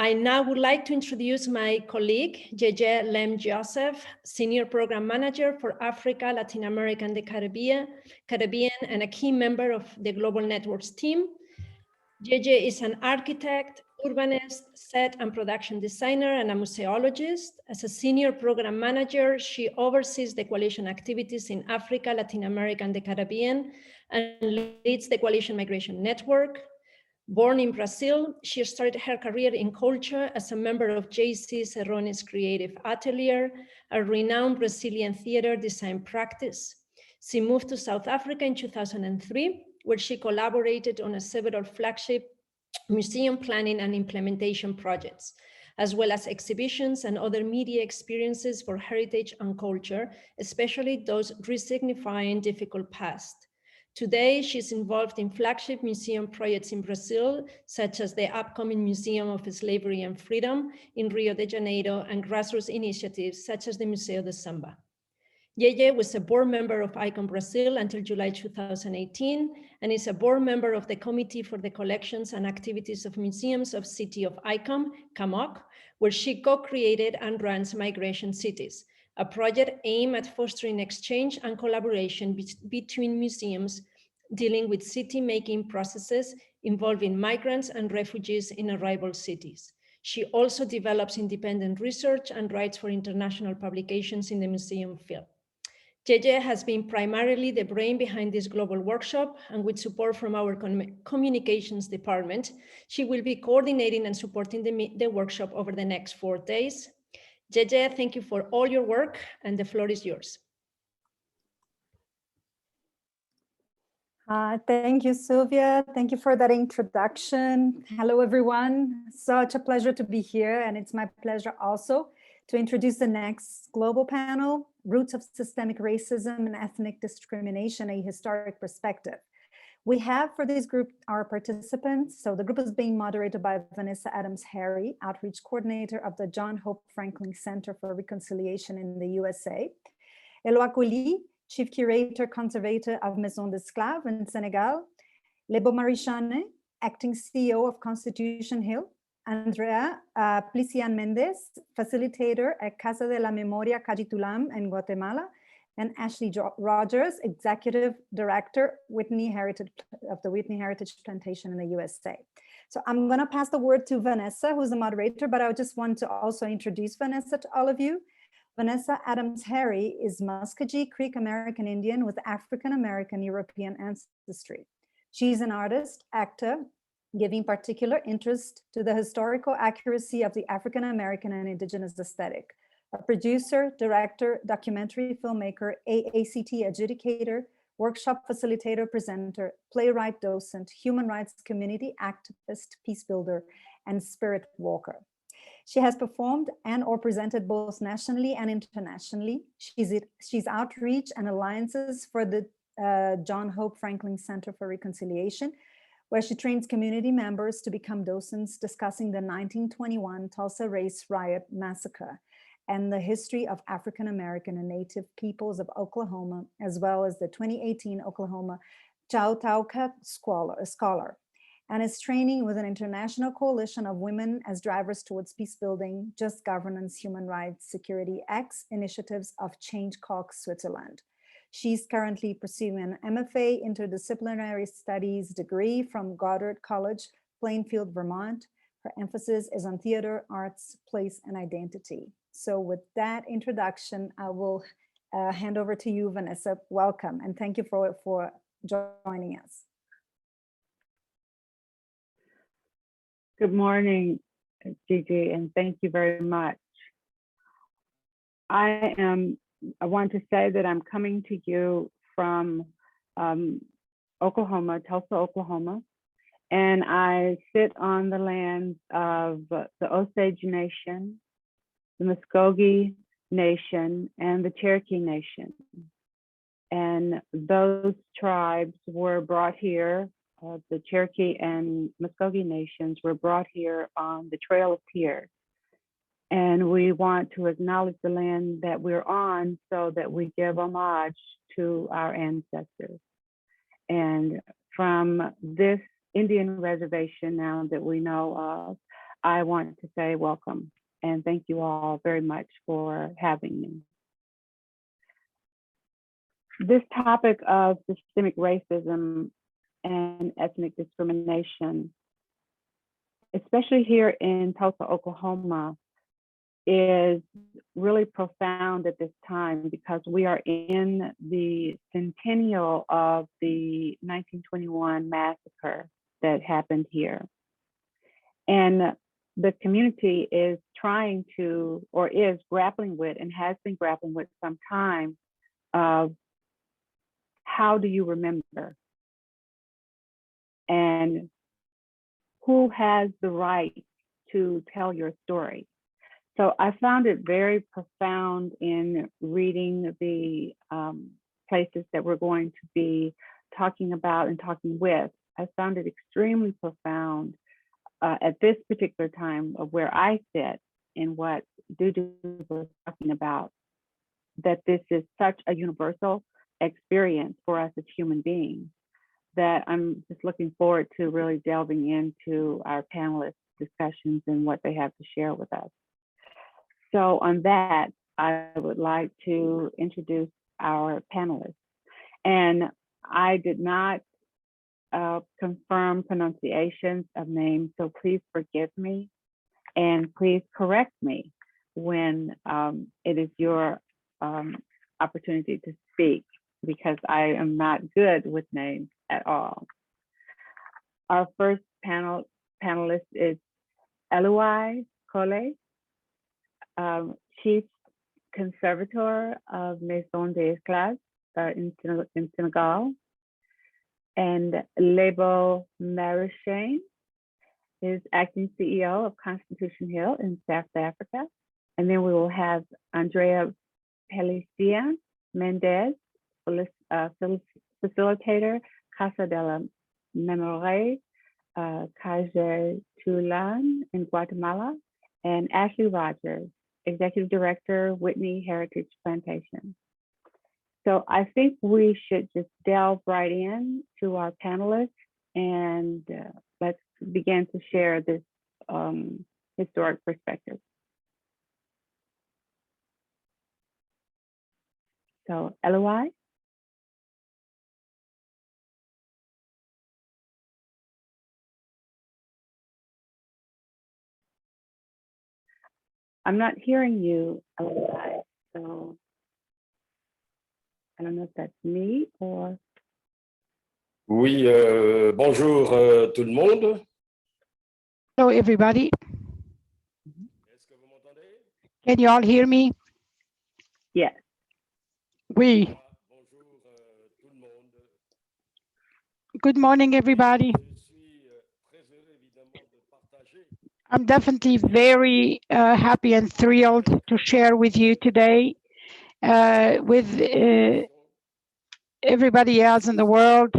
I now would like to introduce my colleague, Jeje Lem Joseph, Senior Program Manager for Africa, Latin America, and the Caribbean, and a key member of the Global Networks team. Jeje is an architect, urbanist, set and production designer, and a museologist. As a Senior Program Manager, she oversees the coalition activities in Africa, Latin America, and the Caribbean, and leads the Coalition Migration Network. Born in Brazil, she started her career in culture as a member of J.C. Cerrone's Creative Atelier, a renowned Brazilian theater design practice. She moved to South Africa in 2003, where she collaborated on several flagship museum planning and implementation projects, as well as exhibitions and other media experiences for heritage and culture, especially those re-signifying difficult past. Today, she's involved in flagship museum projects in Brazil, such as the upcoming Museum of Slavery and Freedom in Rio de Janeiro, and grassroots initiatives such as the Museu de Samba. Jeje was a board member of ICOM Brazil until July 2018, and is a board member of the Committee for the Collections and Activities of Museums of City of ICOM, CAMOC, where she co-created and runs Migration Cities, a project aimed at fostering exchange and collaboration between museums dealing with city-making processes involving migrants and refugees in arrival cities. She also develops independent research and writes for international publications in the museum field. Jeje has been primarily the brain behind this global workshop, and with support from our communications department, she will be coordinating and supporting the workshop over the next 4 days. Jeje, thank you for all your work, and the floor is yours. Thank you, Sylvia. Thank you for that introduction. Hello, everyone. Such a pleasure to be here, and it's my pleasure also to introduce the next global panel, Roots of Systemic Racism and Ethnic Discrimination, a Historic Perspective. We have for this group our participants. So the group is being moderated by Vanessa Adams-Harry, Outreach Coordinator of the John Hope Franklin Center for Reconciliation in the USA. Eloi, Chief Curator Conservator of Maison d'Esclaves in Senegal. Lebo Marichane, Acting CEO of Constitution Hill. Andrea Plician Mendez, Facilitator at Casa de la Memoria Cajitulam in Guatemala. And Ashley Rogers, Executive Director, of the Whitney Heritage Plantation in the USA. So I'm going to pass the word to Vanessa, who's the moderator, but I just want to also introduce Vanessa to all of you. Vanessa Adams-Harry is Muskogee Creek American Indian with African-American European ancestry. She's an artist, actor, giving particular interest to the historical accuracy of the African-American and indigenous aesthetic. A producer, director, documentary filmmaker, AACT adjudicator, workshop facilitator, presenter, playwright, docent, human rights community activist, peace builder, and spirit walker. She has performed and or presented both nationally and internationally. She's outreach and alliances for the John Hope Franklin Center for Reconciliation, where she trains community members to become docents discussing the 1921 Tulsa Race Riot Massacre and the history of African-American and Native peoples of Oklahoma, as well as the 2018 Oklahoma Chautauqua Scholar, and is training with an international coalition of women as drivers towards peace building, just governance, human rights, security X initiatives of Change Cog, Switzerland. She's currently pursuing an MFA Interdisciplinary Studies degree from Goddard College, Plainfield, Vermont. Her emphasis is on theater, arts, place, and identity. So with that introduction, I will hand over to you, Vanessa. Welcome, and thank you for joining us. Good morning, Gigi, and thank you very much. I want to say that I'm coming to you from Oklahoma, Tulsa, Oklahoma, and I sit on the lands of the Osage Nation, the Muskogee Nation, and the Cherokee Nation. And those tribes were brought here, the Cherokee and Muskogee Nations were brought here on the Trail of Tears. And we want to acknowledge the land that we're on so that we give homage to our ancestors. And from this Indian reservation now that we know of, I want to say welcome and thank you all very much for having me. This topic of systemic racism and ethnic discrimination, especially here in Tulsa, Oklahoma, is really profound at this time because we are in the centennial of the 1921 massacre that happened here. And the community is trying to, or is grappling with, and has been grappling with some time of how do you remember? And who has the right to tell your story? So I found it very profound in reading the places that we're going to be talking about and talking with. I found it extremely profound at this particular time of where I sit and what Dudu was talking about, that this is such a universal experience for us as human beings, that I'm just looking forward to really delving into our panelists' discussions and what they have to share with us. So on that, I would like to introduce our panelists. And I did not confirm pronunciations of names, so please forgive me and please correct me when it is your opportunity to speak, because I am not good with names at all. Our first panelist is Eloi Cole, Chief Conservator of Maison des Esclaves in Senegal, and Lebo Marichain is Acting CEO of Constitution Hill in South Africa. And then we will have Andrea Pelicia Mendez, Facilitator, Casa de la Memoria, Calle Tulan in Guatemala, and Ashley Rogers, Executive Director, Whitney Heritage Plantation. So I think we should just delve right in to our panelists and let's begin to share this historic perspective. So Eloi? I'm not hearing you, Eloi, so I don't know if that's me or... Oui, bonjour tout le monde. Hello, everybody. Est-ce que vous m'entendez? Can you all hear me? Yes. Oui. Bonjour tout le monde. Good morning, everybody. Je suis très heureux évidemment de partager I'm definitely very happy and thrilled to share with you today, with everybody else in the world,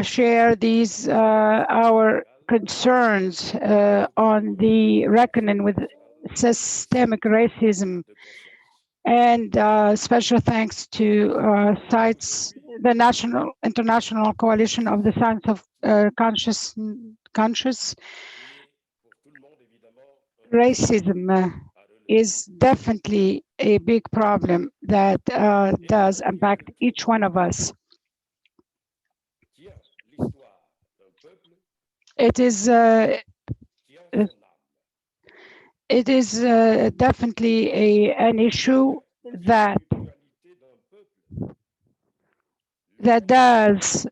share these our concerns on the reckoning with systemic racism. And special thanks to CITES, the International Coalition of the Science of Conscious Racism is definitely a big problem that does impact each one of us. It is definitely an issue that does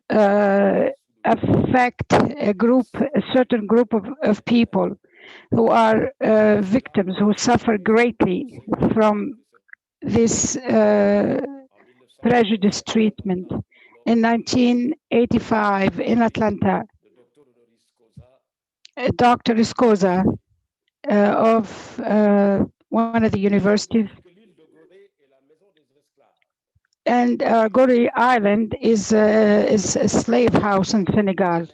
affect a certain group of people who are victims, who suffer greatly from this prejudice treatment. In 1985 in Atlanta, Dr. Escosa of one of the universities, and Gorée Island is a slave house in Senegal.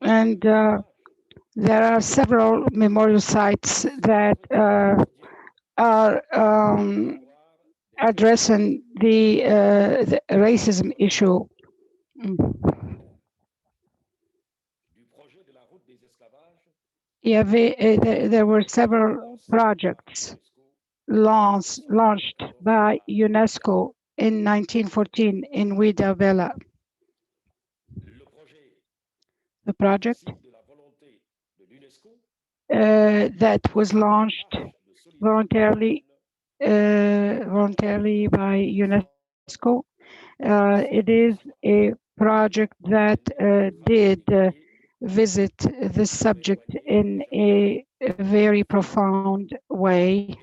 And there are several memorial sites that are addressing the racism issue. there were several projects launched by UNESCO in 1914 in Guatemala. The project that was launched voluntarily by UNESCO. It is a project that did visit this subject in a very profound way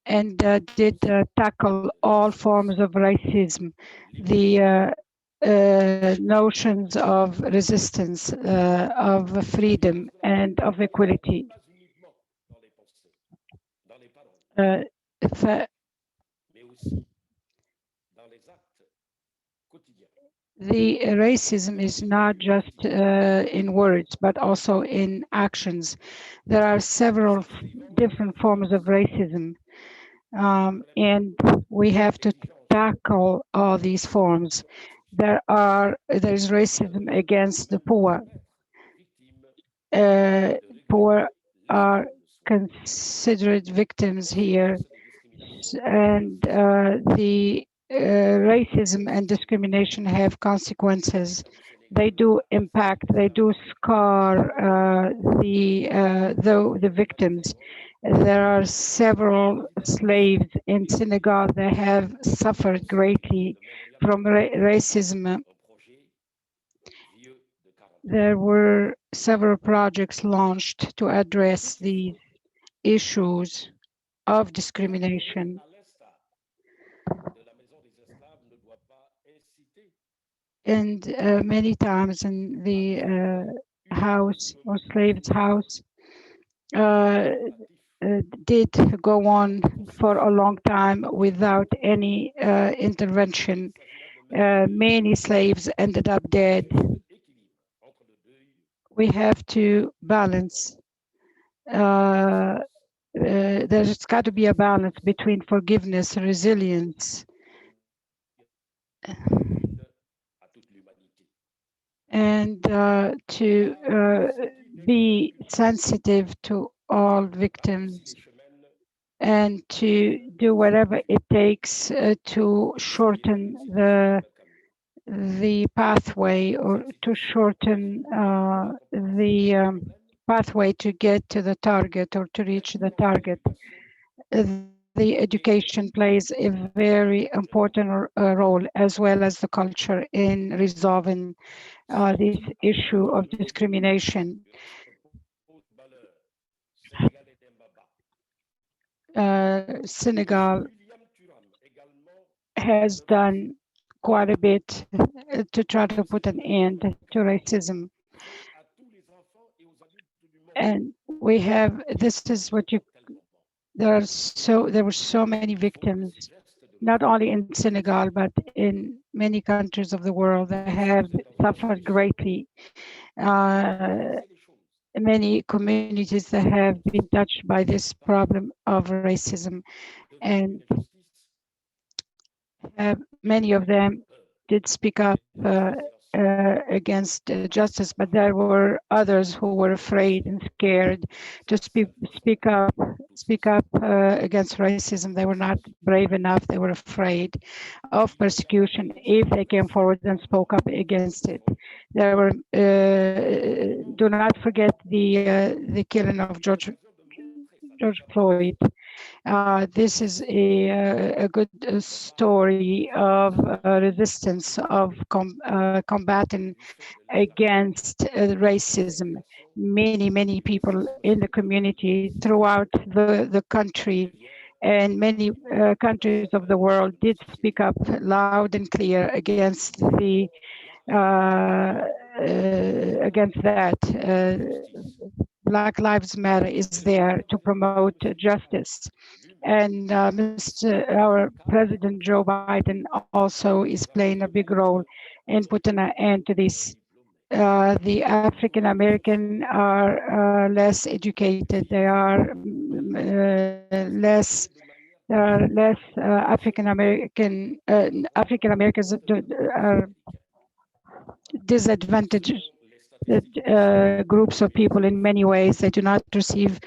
and did tackle all forms of racism, the notions of resistance, of freedom, and of equality. The racism is not just in words, but also in actions. There are several different forms of racism, and we have to tackle all these forms. There is racism against the poor. Poor are considered victims here, and the racism and discrimination have consequences. They do impact, they do scar the victims. There are several slaves in Senegal that have suffered greatly from racism. There were several projects launched to address these issues of discrimination. And many times in the house or slave's house did go on for a long time without any intervention. Many slaves ended up dead. We have to balance. There's got to be a balance between forgiveness, resilience, and to be sensitive to all victims and to do whatever it takes to shorten the pathway, or to shorten the pathway to get to the target or to reach the target. The education plays a very important role, as well as the culture, in resolving this issue of discrimination. Senegal has done quite a bit to try to put an end to racism. And we have, this is what you, there were so many victims, not only in Senegal, but in many countries of the world that have suffered greatly. Many communities that have been touched by this problem of racism, and many of them did speak up against justice, but there were others who were afraid and scared to speak up against racism. They were not brave enough. They were afraid of persecution if they came forward and spoke up against it. There were do not forget the killing of George Floyd. This is a good story of resistance, of combating against racism. Many people in the community throughout the country and many countries of the world did speak up loud and clear against the against that. Black Lives Matter is there to promote justice. And our President Joe Biden also is playing a big role in putting an end to this. The African American are less educated. They are less. There are less African Americans are disadvantaged groups of people in many ways. They do not receive,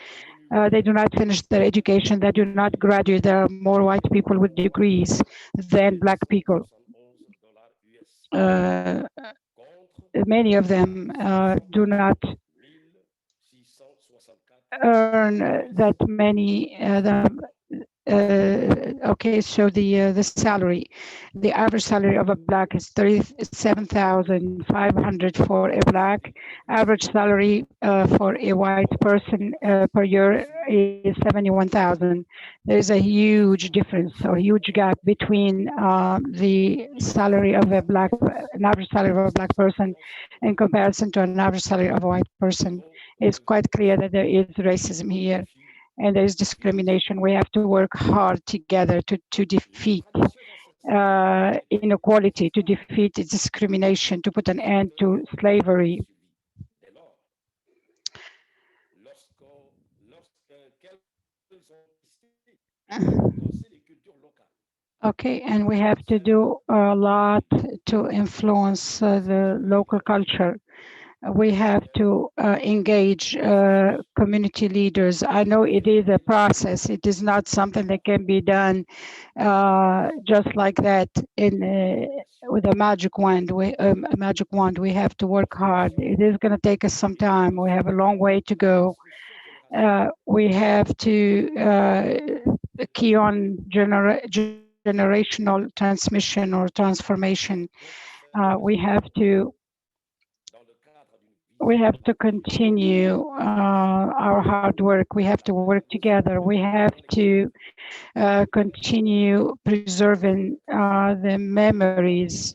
they do not finish their education, they do not graduate. There are more white people with degrees than black people. Many of them do not earn that many. Okay, so the salary, the average salary of a black is 37,500 for a black. Average salary for a white person per year is 71,000. There's a huge difference or huge gap between the salary of an average salary of a black person in comparison to an average salary of a white person. It's quite clear that there is racism here. And there is discrimination. We have to work hard together to defeat inequality, to defeat discrimination, to put an end to slavery. Okay, and we have to do a lot to influence the local culture. We have to engage community leaders. I know it is a process. It is not something that can be done just like that with a magic wand. We have to work hard. It is going to take us some time. We have a long way to go. We have to key on generational transmission or transformation. We have to continue our hard work. We have to work together. We have to continue preserving the memories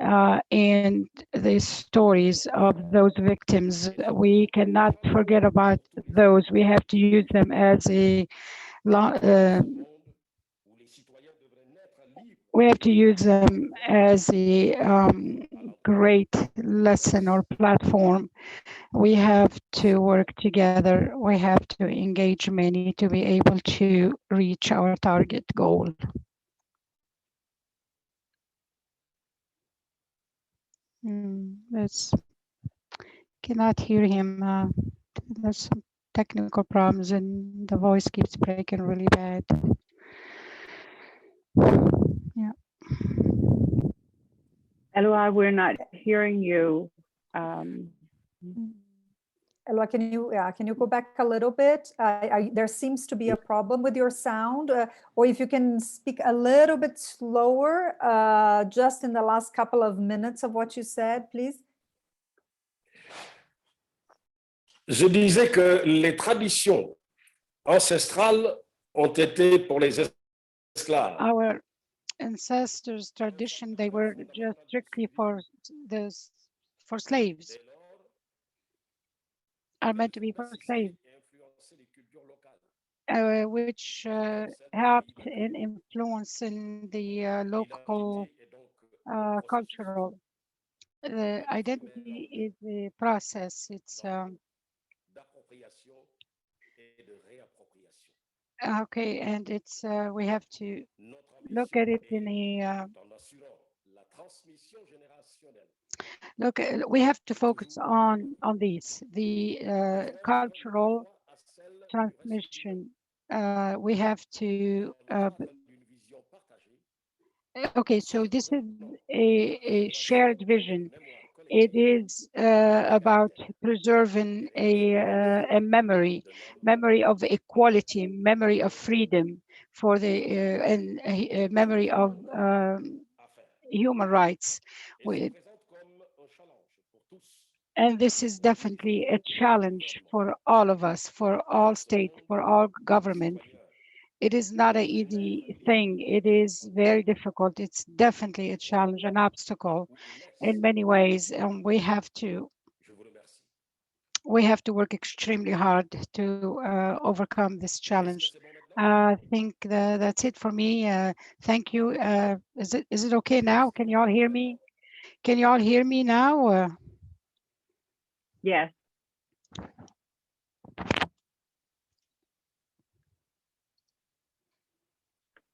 and the stories of those victims. We cannot forget about those. We have to use them as a we have to use them as a great lesson or platform. We have to work together. We have to engage many to be able to reach our target goal. Cannot hear him. There's some technical problems and the voice keeps breaking really bad. Yeah. Eloi, we're not hearing you. Eloi, can you go back a little bit? There seems to be a problem with your sound, or if you can speak a little bit slower, just in the last couple of minutes of what you said, please. Je disais que les traditions ancestrales ont été pour les esclaves. Our ancestors' tradition, they were just strictly for slaves, are meant to be for slaves, which helped in influencing the local cultural. The identity is a process. It's okay, and it's we have to look at it in a look. We have to focus on these the cultural transmission. We have to. Okay, so this is a shared vision. It is about preserving a memory of equality, memory of freedom for the and a memory of human rights. And this is definitely a challenge for all of us, for all states, for all governments. It is not an easy thing. It is very difficult. It's definitely a challenge, an obstacle in many ways. And we have to work extremely hard to overcome this challenge. I think that's it for me. Thank you. Is it okay now? Can you all hear me? Can you all hear me now? Yes.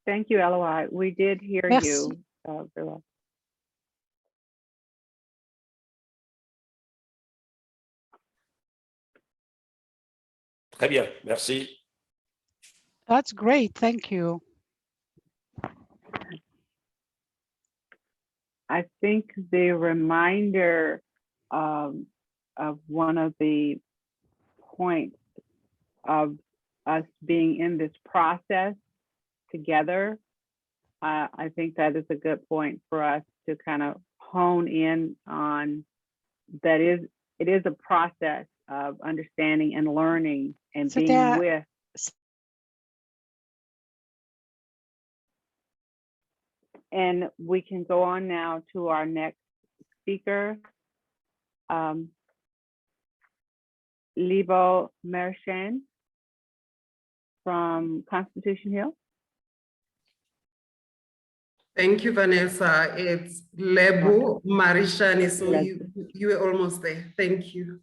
Thank you, Eloi. We did hear Merci. you very well. Très bien, merci. That's great. Thank you. I think the reminder of one of the points of us being in this process together, I think that is a good point for us to kind of hone in on. That is, it is a process of understanding and learning and being with. And we can go on now to our next speaker, Libo Merchant from Constitution Hill. Thank you, Vanessa. It's Lebo Marishani, so you were almost there. Thank you.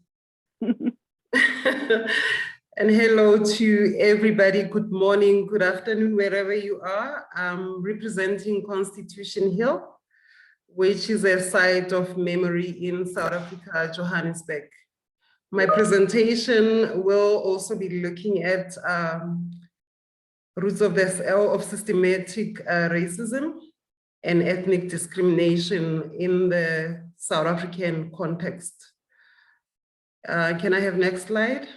And hello to everybody. Good morning, good afternoon, wherever you are. I'm representing Constitution Hill, which is a site of memory in South Africa, Johannesburg. My presentation will also be looking at roots of systematic racism and ethnic discrimination in the South African context. Can I have next slide?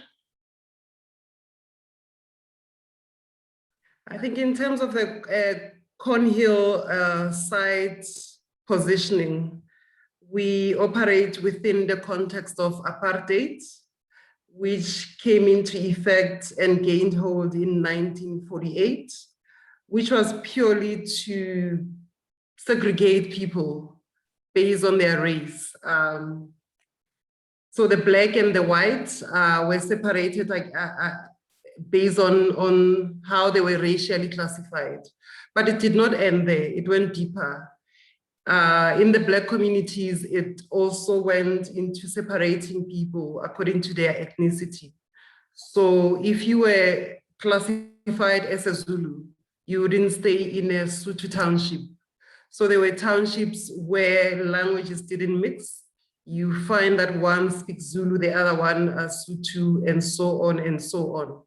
I think in terms of the Cornhill site positioning, we operate within the context of apartheid, which came into effect and gained hold in 1948, which was purely to segregate people based on their race. So the black and the white were separated like based on how they were racially classified. But it did not end there, it went deeper. In the black communities, it also went into separating people according to their ethnicity. So if you were classified as a Zulu, you wouldn't stay in a Sotho township. So there were townships where languages didn't mix. You find that one speaks Zulu, the other one Sotho, and so on and so on.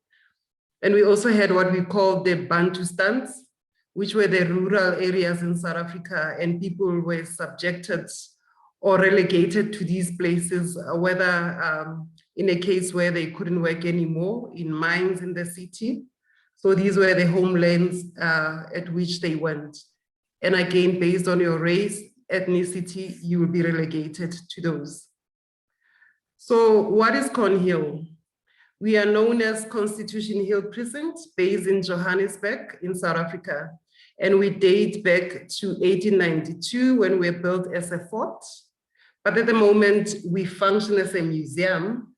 And we also had what we called the Bantustans, which were the rural areas in South Africa, and people were subjected or relegated to these places, whether in a case where they couldn't work anymore, in mines in the city. So these were the homelands at which they went. And again, based on your race, ethnicity, you will be relegated to those. So what is Cornhill? We are known as Constitution Hill Precinct, based in Johannesburg in South Africa. And we date back to 1892 when we were built as a fort. But at the moment, we function as a museum,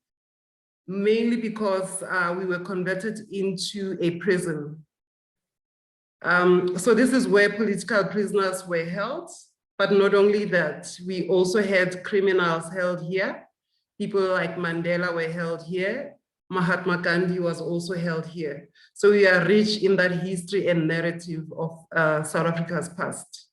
mainly because we were converted into a prison. So this is where political prisoners were held. But not only that, we also had criminals held here. People like Mandela were held here. Mahatma Gandhi was also held here. So we are rich in that history and narrative of South Africa's past.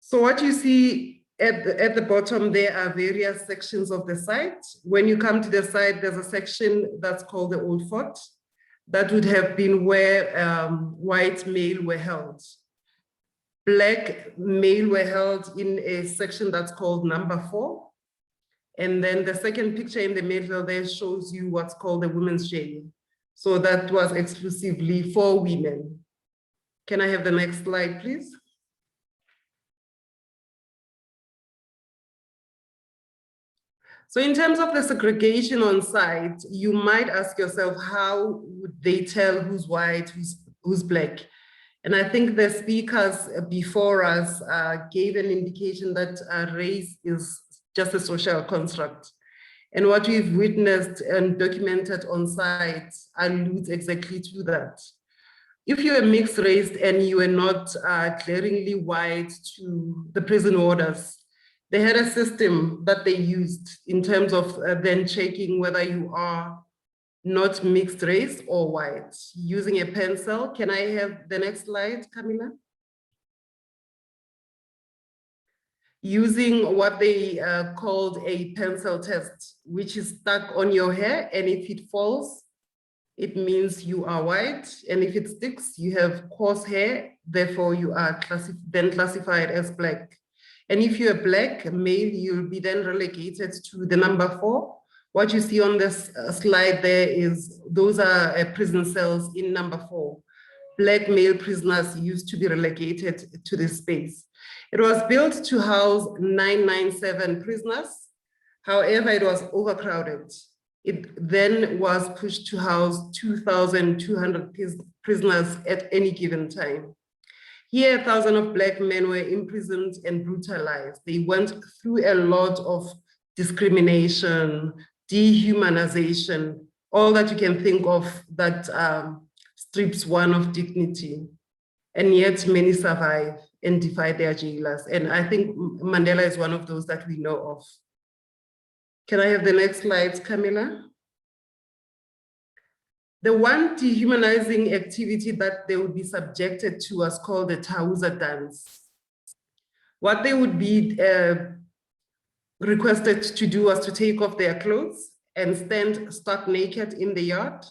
So what you see at the bottom, there are various sections of the site. When you come to the site, there's a section that's called the Old Fort. That would have been where white male were held. Black male were held in a section that's called number 4. And then the second picture in the middle there shows you what's called the women's jail. So that was exclusively for women. Can I have the next slide, please? So in terms of the segregation on site, you might ask yourself, how would they tell who's white, who's black? And I think the speakers before us gave an indication that race is just a social construct. And what we've witnessed and documented on site alludes exactly to that. If you're mixed race and you are not glaringly white to the prison orders, they had a system that they used in terms of then checking whether you are not mixed race or white, using a pencil. Can I have the next slide, Camila? using what they called a pencil test, which is stuck on your hair. And if it falls, it means you are white. And if it sticks, you have coarse hair, therefore you are then classified as Black. And if you're Black male, you'll be then relegated to the number 4. What you see on this slide there is those are prison cells in number 4. Black male prisoners used to be relegated to this space. It was built to house 997 prisoners. However, it was overcrowded. It then was pushed to house 2,200 prisoners at any given time. Here, 1,000 of Black men were imprisoned and brutalized. They went through a lot of discrimination, dehumanization, all that you can think of that strips one of dignity. And yet many survive and defy their jailers. And I think Mandela is one of those that we know of. Can I have the next slide, Camilla? The one dehumanizing activity that they would be subjected to was called the Tauza dance. What they would be requested to do was to take off their clothes and stand stark naked in the yard,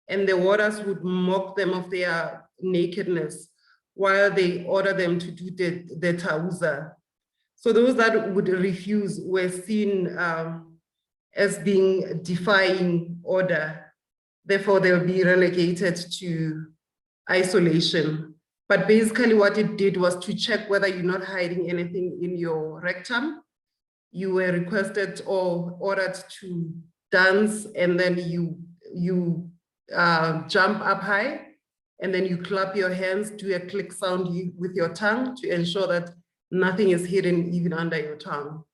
and the warders would mock them of their nakedness while they order them to do the Tauza. So those that would refuse were seen as being defying order. Therefore, they'll be relegated to isolation. But basically what it did was to check whether you're not hiding anything in your rectum. You were requested or ordered to dance, and then you jump up high, and then you clap your hands, do a click sound with your tongue to ensure that nothing is hidden even under your tongue.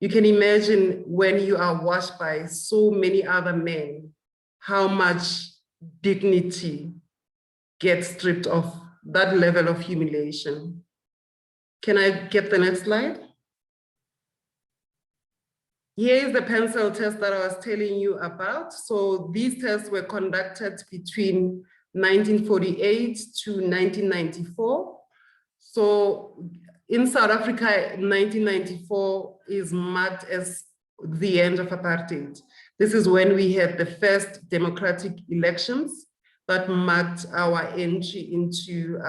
You can imagine when you are watched by so many other men, how much dignity gets stripped of, that level of humiliation. Can I get the next slide? Here is the pencil test that I was telling you about. So these tests were conducted between 1948 to 1994. So in South Africa, 1994 is marked as the end of apartheid. This is when we had the first democratic elections that marked our entry into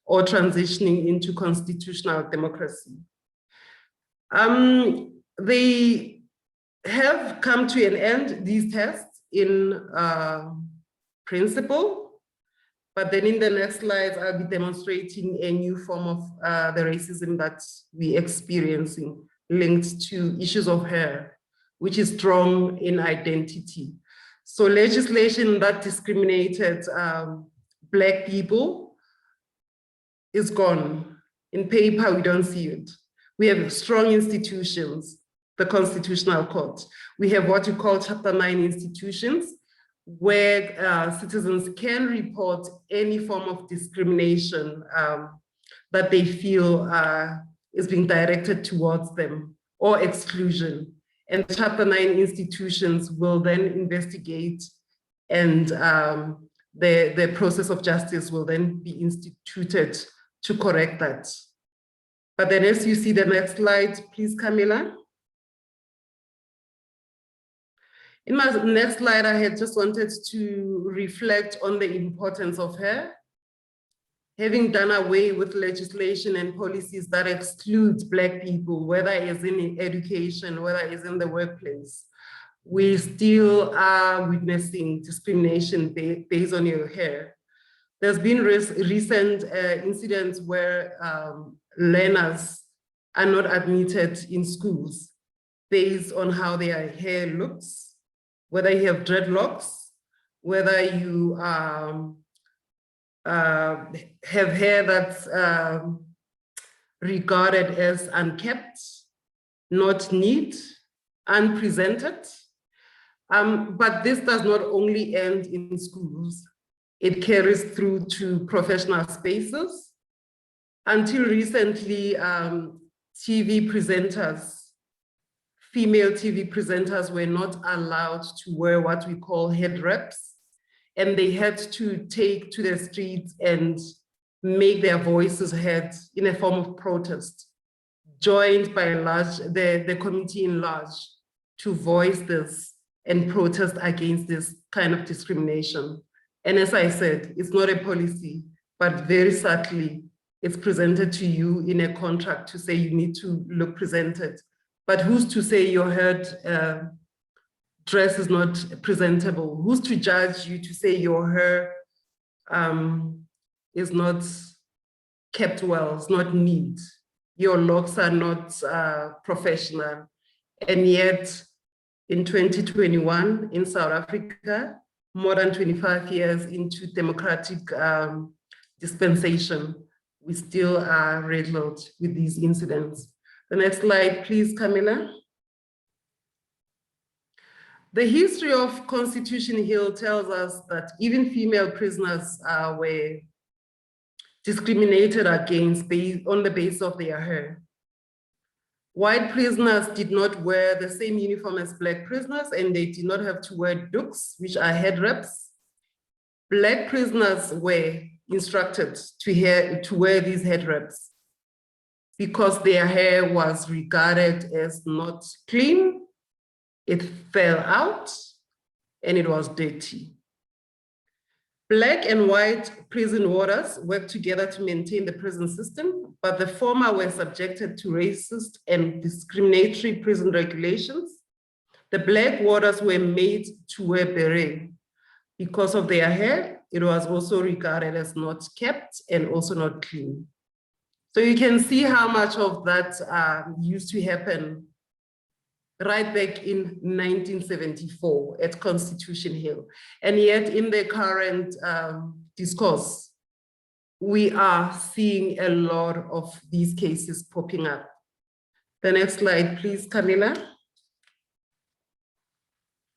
or transitioning into constitutional democracy. They have come to an end, these tests, in principle, but then in the next slides, I'll be demonstrating a new form of the racism that we're experiencing linked to issues of hair, which is strong in identity. So legislation that discriminated Black people is gone. In paper, we don't see it. We have strong institutions, the Constitutional Court. We have what we call Chapter 9 institutions, where citizens can report any form of discrimination that they feel is being directed towards them, or exclusion. And Chapter 9 institutions will then investigate, and the process of justice will then be instituted to correct that. But then as you see the next slide, please, Camilla. In my next slide, I had just wanted to reflect on the importance of hair. Having done away with legislation and policies that exclude Black people, whether it's in education, whether it's in the workplace, we still are witnessing discrimination based on your hair. There's been recent incidents where learners are not admitted in schools based on how their hair looks, whether you have dreadlocks, whether you have hair that's regarded as unkept, not neat, unpresented. But this does not only end in schools. It carries through to professional spaces. Until recently, TV presenters, female TV presenters were not allowed to wear what we call head wraps, and they had to take to the streets and make their voices heard in a form of protest joined by the committee in large to voice this and protest against this kind of discrimination. And as I said, it's not a policy, but very subtly, it's presented to you in a contract to say you need to look presented. But who's to say your hair dress is not presentable? Who's to judge you to say your hair is not kept well, it's not neat? Your locks are not professional. And yet, in 2021, in South Africa, more than 25 years into democratic dispensation, we still are riddled with these incidents. The next slide, please, Camilla. The history of Constitution Hill tells us that even female prisoners were discriminated against on the basis of their hair. White prisoners did not wear the same uniform as Black prisoners, and they did not have to wear dukes, which are head wraps. Black prisoners were instructed to wear these head wraps because their hair was regarded as not clean, it fell out, and it was dirty. Black and white prison warders worked together to maintain the prison system, but the former were subjected to racist and discriminatory prison regulations. The Black warders were made to wear beret. Because of their hair, it was also regarded as not kept and also not clean. So you can see how much of that used to happen right back in 1974 at Constitution Hill. And yet in the current discourse, we are seeing a lot of these cases popping up. The next slide, please, Camilla.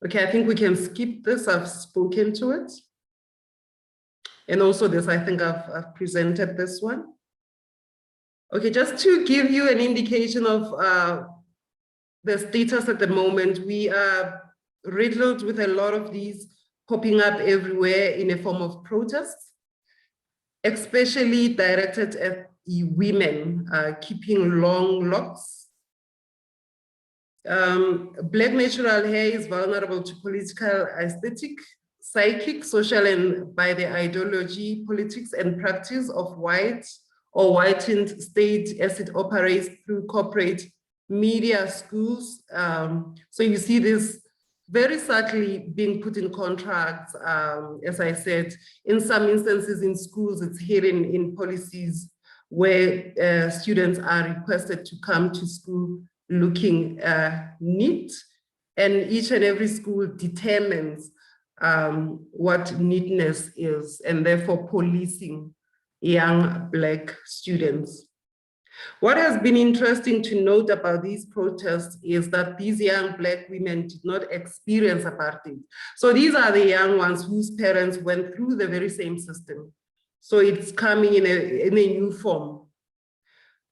Okay, I think we can skip this. I've spoken to it. And also this, I think I've presented this one. Okay, just to give you an indication of the status at the moment, we are riddled with a lot of these popping up everywhere in a form of protests, especially directed at women keeping long locks. Black natural hair is vulnerable to political, aesthetic, psychic, social, and by the ideology, politics, and practice of white or whitened state as it operates through corporate media, schools. So you see this very subtly being put in contracts. As I said, in some instances in schools, it's hidden in policies where students are requested to come to school looking neat, and each and every school determines what neatness is, and therefore policing young Black students. What has been interesting to note about these protests is that these young Black women did not experience apartheid. So these are the young ones whose parents went through the very same system. So it's coming in a new form.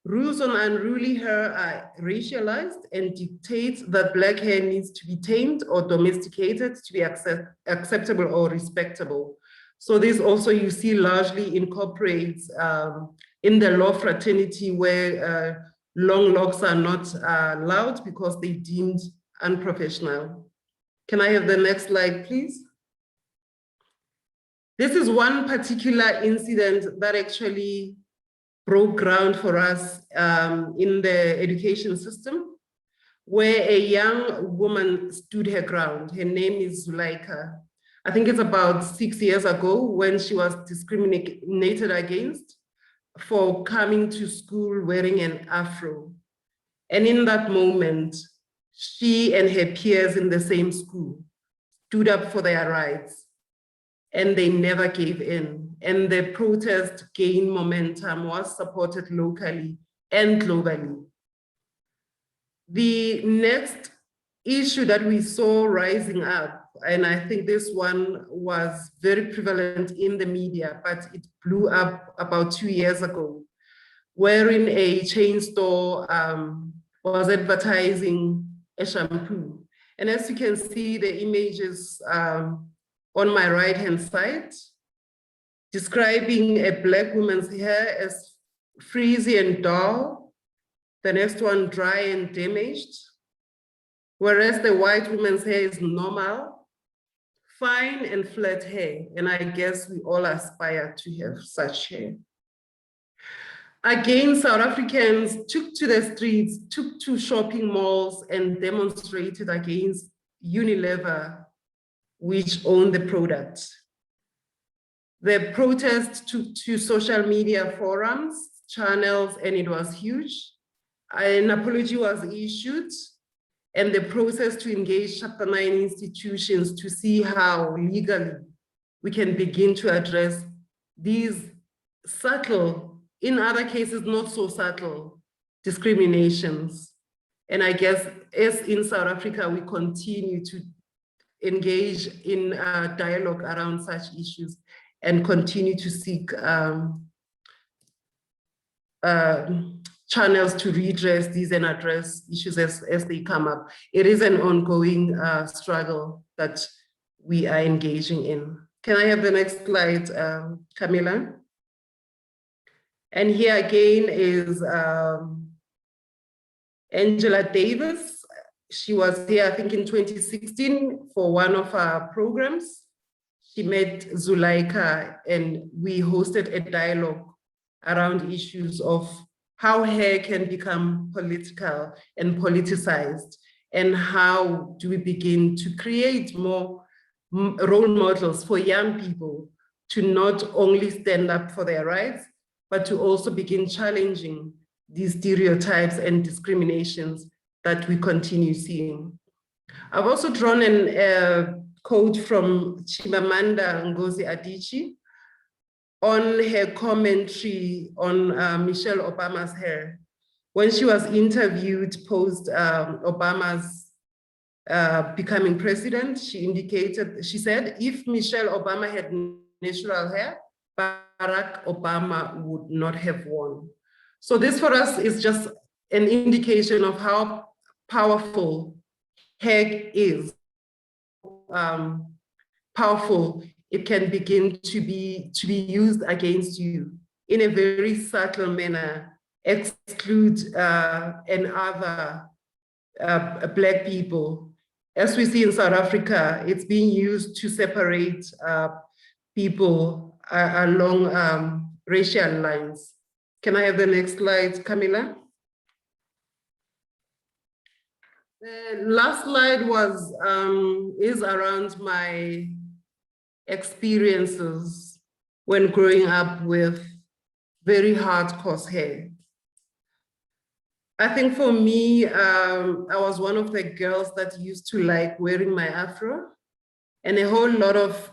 Rules on unruly hair are racialized and dictate that Black hair needs to be tamed or domesticated to be acceptable or respectable. So this also you see largely incorporates in the law fraternity where long locks are not allowed because they deemed unprofessional. Can I have the next slide, please? This is one particular incident that actually broke ground for us in the education system, where a young woman stood her ground. Her name is Zuleika. I think it's about 6 years ago when she was discriminated against for coming to school wearing an afro. And in that moment, she and her peers in the same school stood up for their rights, and they never gave in. And the protest gained momentum, was supported locally and globally. The next issue that we saw rising up, and I think this one was very prevalent in the media, but it blew up about 2 years ago, wherein a chain store was advertising a shampoo. And as you can see, the images on my right-hand side, describing a Black woman's hair as frizzy and dull, The next one, dry and damaged. Whereas the white woman's hair is normal, fine and flat hair. And I guess we all aspire to have such hair. Again, South Africans took to the streets, took to shopping malls and demonstrated against Unilever, which owned the product. The protest took to social media forums, channels, and it was huge. An apology was issued, and the process to engage Chapter 9 institutions to see how legally we can begin to address these subtle, in other cases not so subtle, discriminations. And I guess as in South Africa, we continue to engage in dialogue around such issues and continue to seek channels to redress these and address issues as they come up. It is an ongoing struggle that we are engaging in. Can I have the next slide, Camilla? And here again is Angela Davis. She was here, I think, in 2016 for one of our programs. She met Zuleika and we hosted a dialogue around issues of how hair can become political and politicized, and how do we begin to create more role models for young people to not only stand up for their rights, but to also begin challenging these stereotypes and discriminations that we continue seeing. I've also drawn a quote from Chimamanda Ngozi Adichie on her commentary on Michelle Obama's hair. When she was interviewed post Obama's becoming president, she said, if Michelle Obama had natural hair, Barack Obama would not have won. So this for us is just an indication of how powerful hair is, powerful it can begin to be used against you in a very subtle manner, exclude and other Black people. As we see in South Africa, it's being used to separate people along racial lines. Can I have the next slide, Camilla? The last slide is around my experiences when growing up with very hardcore hair. I think for me, I was one of the girls that used to like wearing my afro, and a whole lot of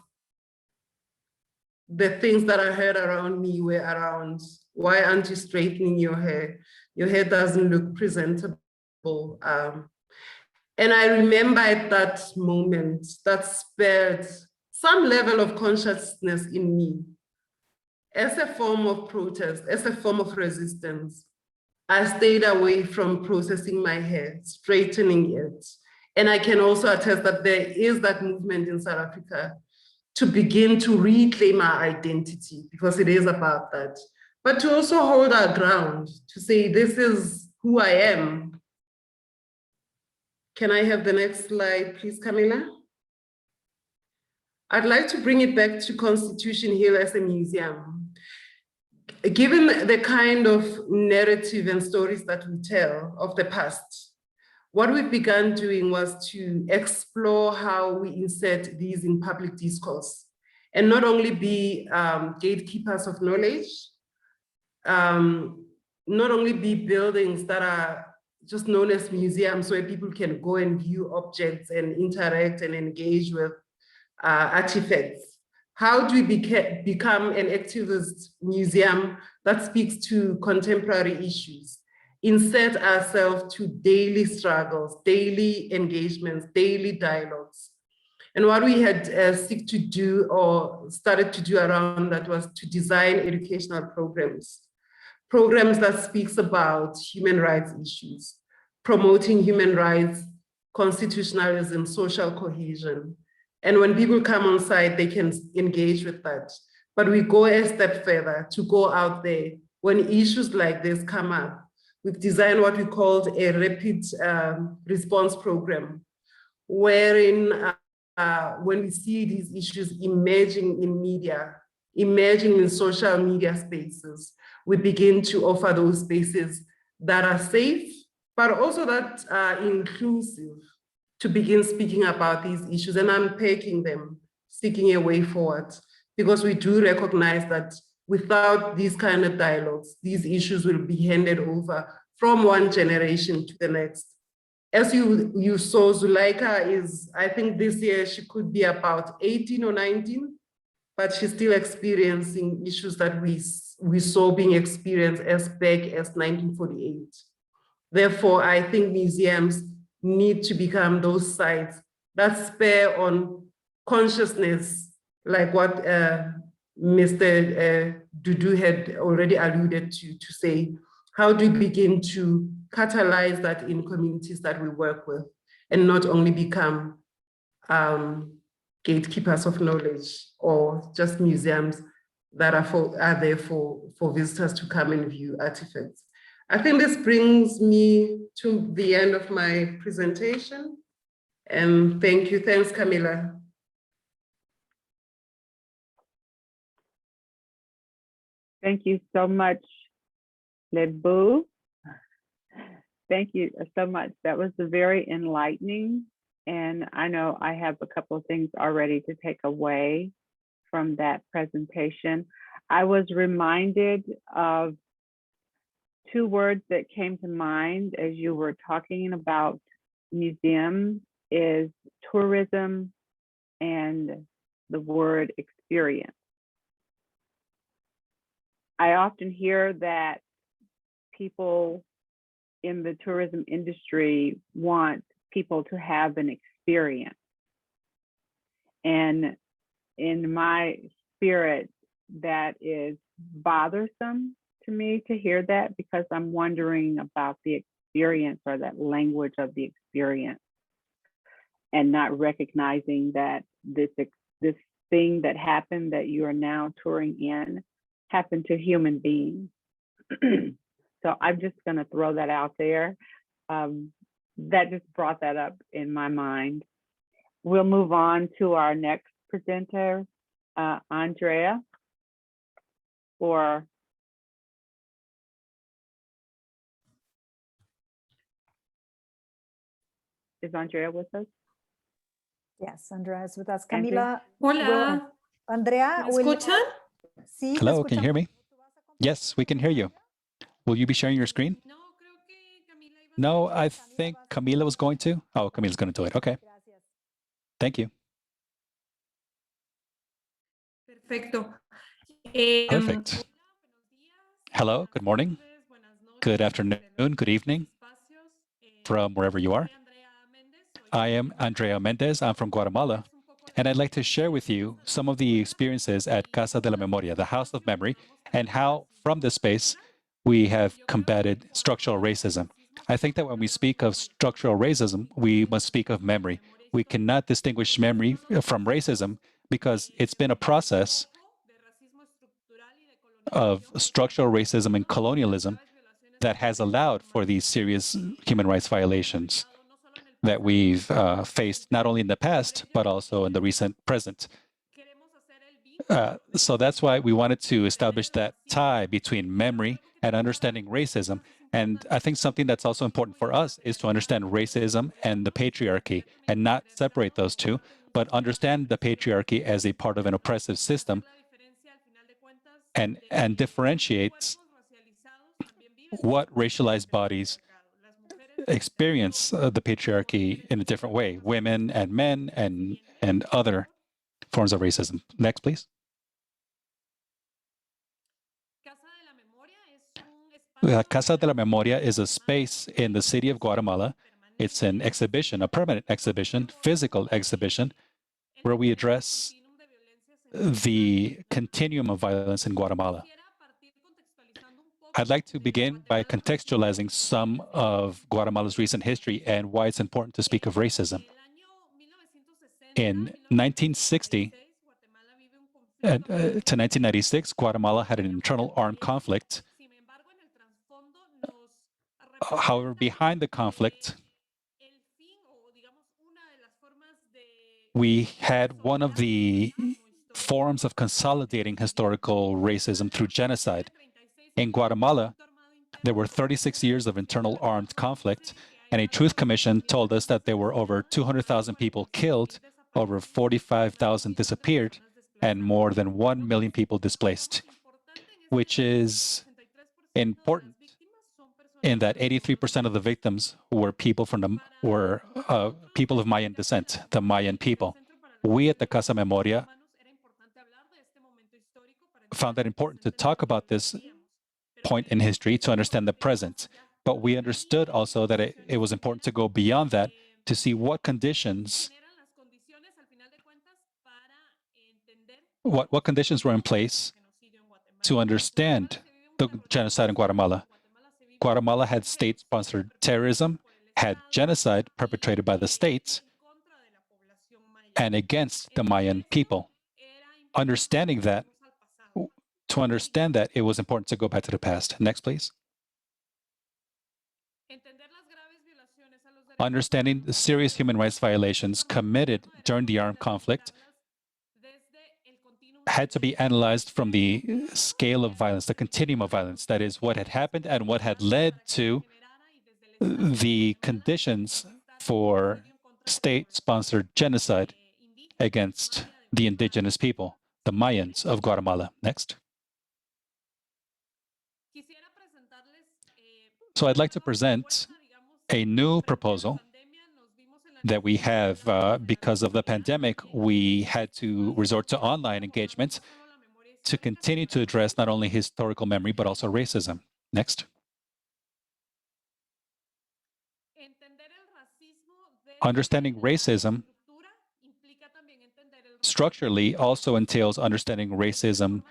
the things that I heard around me were around, why aren't you straightening your hair? Your hair doesn't look presentable. And I remember at that moment that spared some level of consciousness in me. As a form of protest, as a form of resistance, I stayed away from processing my hair, straightening it. And I can also attest that there is that movement in South Africa to begin to reclaim our identity, because it is about that. But to also hold our ground, to say, this is who I am. Can I have the next slide, please, Camilla? I'd like to bring it back to Constitution Hill as a museum. Given the kind of narrative and stories that we tell of the past, what we began doing was to explore how we insert these in public discourse and not only be gatekeepers of knowledge, not only be buildings that are just known as museums where people can go and view objects and interact and engage with artifacts. How do we become an activist museum that speaks to contemporary issues, insert ourselves to daily struggles, daily engagements, daily dialogues? And what we had seek to do or started to do around that was to design educational programs that speaks about human rights issues, promoting human rights, constitutionalism, social cohesion. And when people come on site, they can engage with that. But we go a step further to go out there when issues like this come up. we've designed what we called a rapid response program, wherein when we see these issues emerging in media, emerging in social media spaces, we begin to offer those spaces that are safe, but also that are inclusive, to begin speaking about these issues and unpacking them, seeking a way forward. Because we do recognize that without these kind of dialogues, these issues will be handed over from one generation to the next. As you saw, Zuleika is, I think this year she could be about 18 or 19, but she's still experiencing issues that we saw being experienced as back as 1948. Therefore, I think museums need to become those sites that spur on consciousness, like what Mr. Dudu had already alluded to say. How do we begin to catalyze that in communities that we work with, and not only become gatekeepers of knowledge or just museums that are there for visitors to come and view artifacts. I think this brings me to the end of my presentation. And thank you. Thanks, Camilla. Thank you so much, Lebu. Thank you so much. That was very enlightening. And I know I have a couple of things already to take away from that presentation. I was reminded of two words that came to mind as you were talking about museums, is tourism and the word experience. I often hear that people in the tourism industry want people to have an experience. And in my spirit, that is bothersome to me to hear that, because I'm wondering about the experience, or that language of the experience, and not recognizing that this thing that happened that you are now touring in happened to human beings. So I'm just going to throw that out there. That just brought that up in my mind. We'll move on to our next presenter, Andrea, or is Andrea with us? Yes, Andrea is with us. Andrea? Camila. Hola, Andrea, ¿me escuchan? Sí, te Hello, can you hear escuchamos. me? Yes, we can hear you. Will you be sharing your screen? No, creo que Camila iba a No, hacer I eso. think Camila was going to. Oh, Camila's going to do it. Okay. Gracias. Thank you. Perfecto. Perfect. Hola, buenos días, Hello, buenas good morning, tardes, buenas noches, good en afternoon, diferentes good evening espacios. from wherever you are. Soy Andrea Méndez, soy I de am Guatemala. Andrea Mendez. I'm from Guatemala. Un poco la And I'd like to share with experiencia you de some of the experiences at Casa de la Memoria, the House of Memory, and how from this space we have combated structural racism. I think that when we speak of structural racism, we must speak of memory. We cannot distinguish memory from racism because it's been a process of structural racism and colonialism that has allowed for these serious human rights violations that we've faced not only in the past, but also in the recent present. So that's why we wanted to establish that tie between memory and understanding racism. And I think something that's also important for us is to understand racism and the patriarchy and not separate those two, but understand the patriarchy as a part of an oppressive system and differentiates what racialized bodies experience the patriarchy in a different way, women and men and other forms of racism. Next, please. Casa de la Memoria is a space in the city of Guatemala. It's an exhibition, a permanent exhibition, physical exhibition, where we address the continuum of violence in Guatemala. I'd like to begin by contextualizing some of Guatemala's recent history and why it's important to speak of racism. In 1960 to 1996, Guatemala had an internal armed conflict However, behind the conflict, we had one of the forms of consolidating historical racism through genocide. In Guatemala, there were 36 years of internal armed conflict, and a truth commission told us that there were over 200,000 people killed, over 45,000 disappeared, and more than 1 million people displaced, which is important in that 83% of the victims were people people of Mayan descent, the Mayan people. We at the Casa Memoria found it important to talk about this point in history to understand the present, but we understood also that it was important to go beyond that to see what conditions were in place to understand the genocide in Guatemala. Guatemala had state-sponsored terrorism, had genocide perpetrated by the state, and against the Mayan people. Understanding that, to understand that, it was important to go back to the past. Next, please. Understanding the serious human rights violations committed during the armed conflict had to be analyzed from the scale of violence, the continuum of violence, that is, what had happened and what had led to the conditions for state-sponsored genocide against the indigenous people, the Mayans of Guatemala. Next. So I'd like to present a new proposal that we have because of the pandemic. We had to resort to online engagements to continue to address not only historical memory, but also racism. Next. Understanding racism structurally also entails understanding racism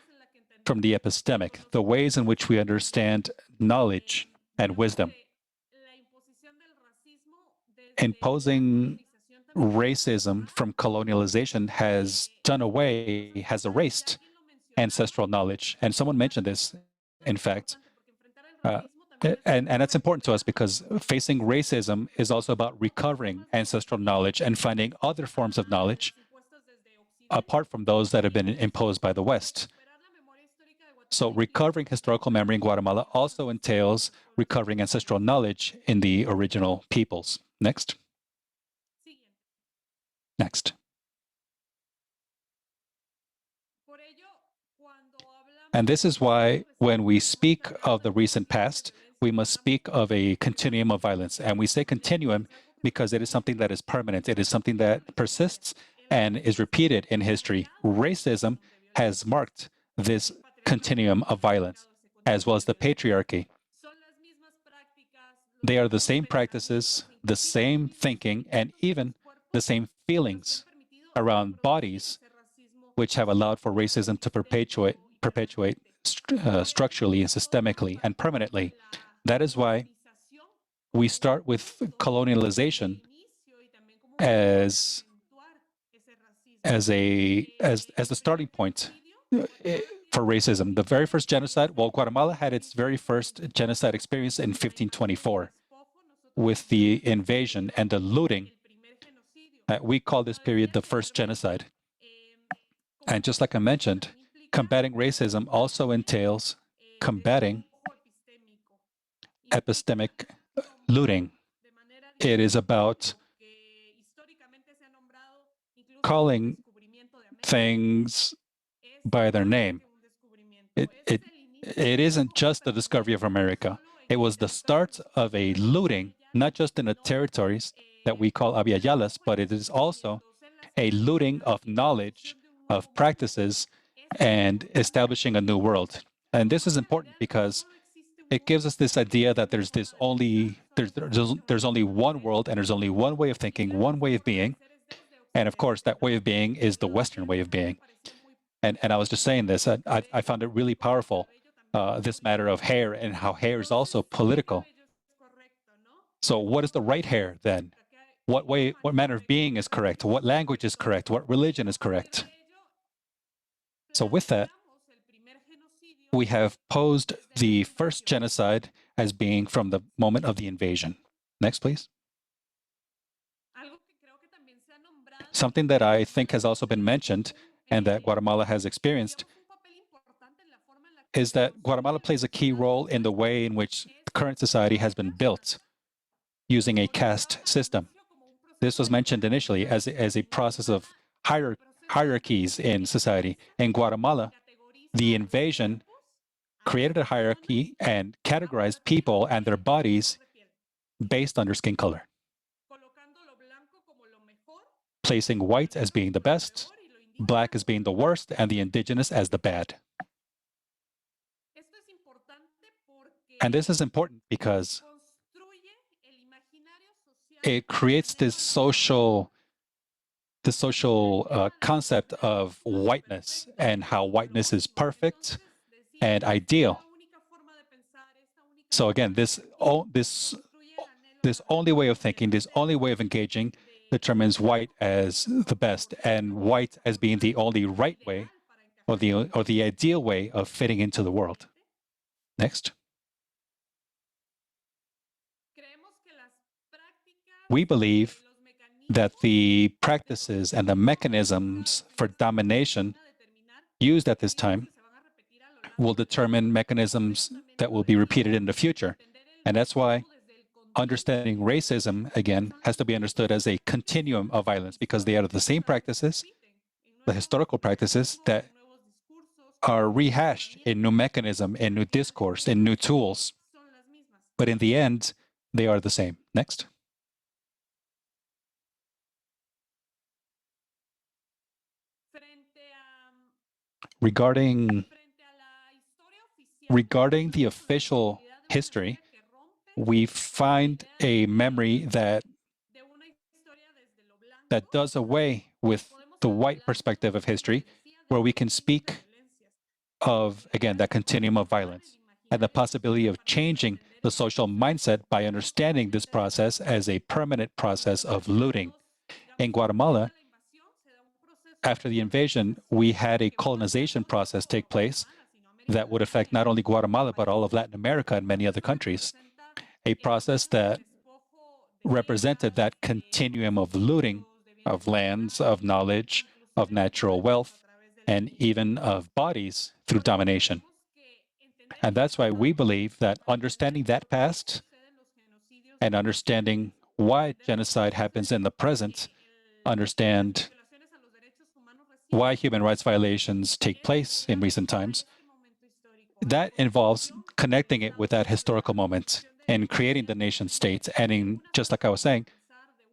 from the epistemic, the ways in which we understand knowledge and wisdom. Imposing racism from colonialization has erased ancestral knowledge. And someone mentioned this, in fact. And that's important to us because facing racism is also about recovering ancestral knowledge and finding other forms of knowledge apart from those that have been imposed by the West. So recovering historical memory in Guatemala also entails recovering ancestral knowledge in the original peoples. Next. Next. And this is why when we speak of the recent past, we must speak of a continuum of violence. And we say continuum because it is something that is permanent. It is something that persists and is repeated in history. Racism has marked this continuum of violence, as well as the patriarchy. They are the same practices, the same thinking, and even the same feelings around bodies, which have allowed for racism to perpetuate structurally and systemically and permanently. That is why we start with colonialization as the starting point for racism. The very first genocide, well, Guatemala had its very first genocide experience in 1524 with the invasion and the looting. We call this period the first genocide. And just like I mentioned, combating racism also entails combating epistemic looting. It is about calling things by their name. It isn't just the discovery of America. It was the start of a looting, not just in the territories that we call Aviayalas, but it is also a looting of knowledge, of practices, and establishing a new world. And this is important because it gives us this idea that there's only one world and there's only one way of thinking, one way of being. And of course, that way of being is the Western way of being. And I was just saying this, I found it really powerful, this matter of hair and how hair is also political. So what is the right hair then? What manner of being is correct? What language is correct? What religion is correct? So with that, we have posed the first genocide as being from the moment of the invasion. Next, please. Algo que creo que también se ha nombrado Something that I think has also been mentioned and that Guatemala has experienced tenemos un papel importante en la forma en la que is that Guatemala plays a key role in the way in which current society has been built using a caste system. This was mentioned initially as a process of hierarchies in society. In Guatemala, the invasion created a hierarchy and categorized people and their bodies based on their skin color, colocando lo blanco como lo mejor, placing white as being the best, peor y lo indígena. black as being the worst, and the indigenous as the bad. Esto es importante porque And this is important because construye el imaginario social it creates this social concept of whiteness and how whiteness is perfect and ideal. So again, this only way of thinking, this only way of engaging determines white as the best and white as being the only right way or the ideal way of fitting into the world. Next. We believe that the practices and the mechanisms for domination used at this time will determine mechanisms that will be repeated in the future. And that's why understanding racism, again, has to be understood as a continuum of violence because they are the same practices, the historical practices that are rehashed in new mechanism, in new discourse, in new tools. But in the end, they are the same. Next. Regarding the official history, we find a memory that does away with the white perspective of history, where we can speak of, again, that continuum of violence and the possibility of changing the social mindset by understanding this process as a permanent process of looting. In Guatemala, after the invasion, we had a colonization process take place that would affect not only Guatemala, but all of Latin America and many other countries. A process that represented that continuum of looting of lands, of knowledge, of natural wealth, and even of bodies through domination. And that's why we believe that understanding that past and understanding why genocide happens in the present, understand why human rights violations take place in recent times, that involves connecting it with that historical moment and creating the nation states and, just like I was saying,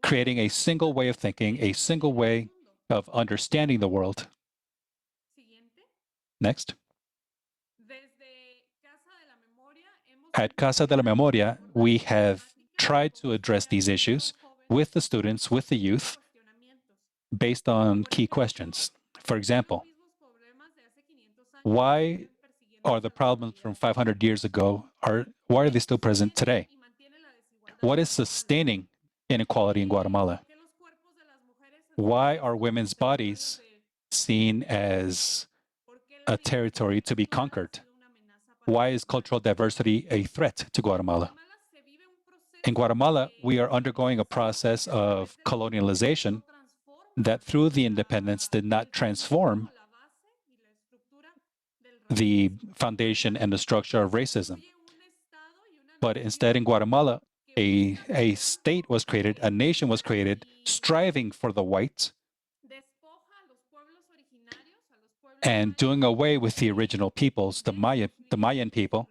creating a single way of thinking, a single way of understanding the world. Next. At Casa de la Memoria, we have tried to address these issues with the students, with the youth, based on key questions. For example, why are the problems from 500 years ago, why are they still present today? What is sustaining inequality in Guatemala? Why are women's bodies seen as a territory to be conquered? Why is cultural diversity a threat to Guatemala? In Guatemala, we are undergoing a process of colonialization that through the independence did not transform the foundation and the structure of racism. But instead, in Guatemala, a state was created, a nation was created, striving for the white and doing away with the original peoples, the Mayan people,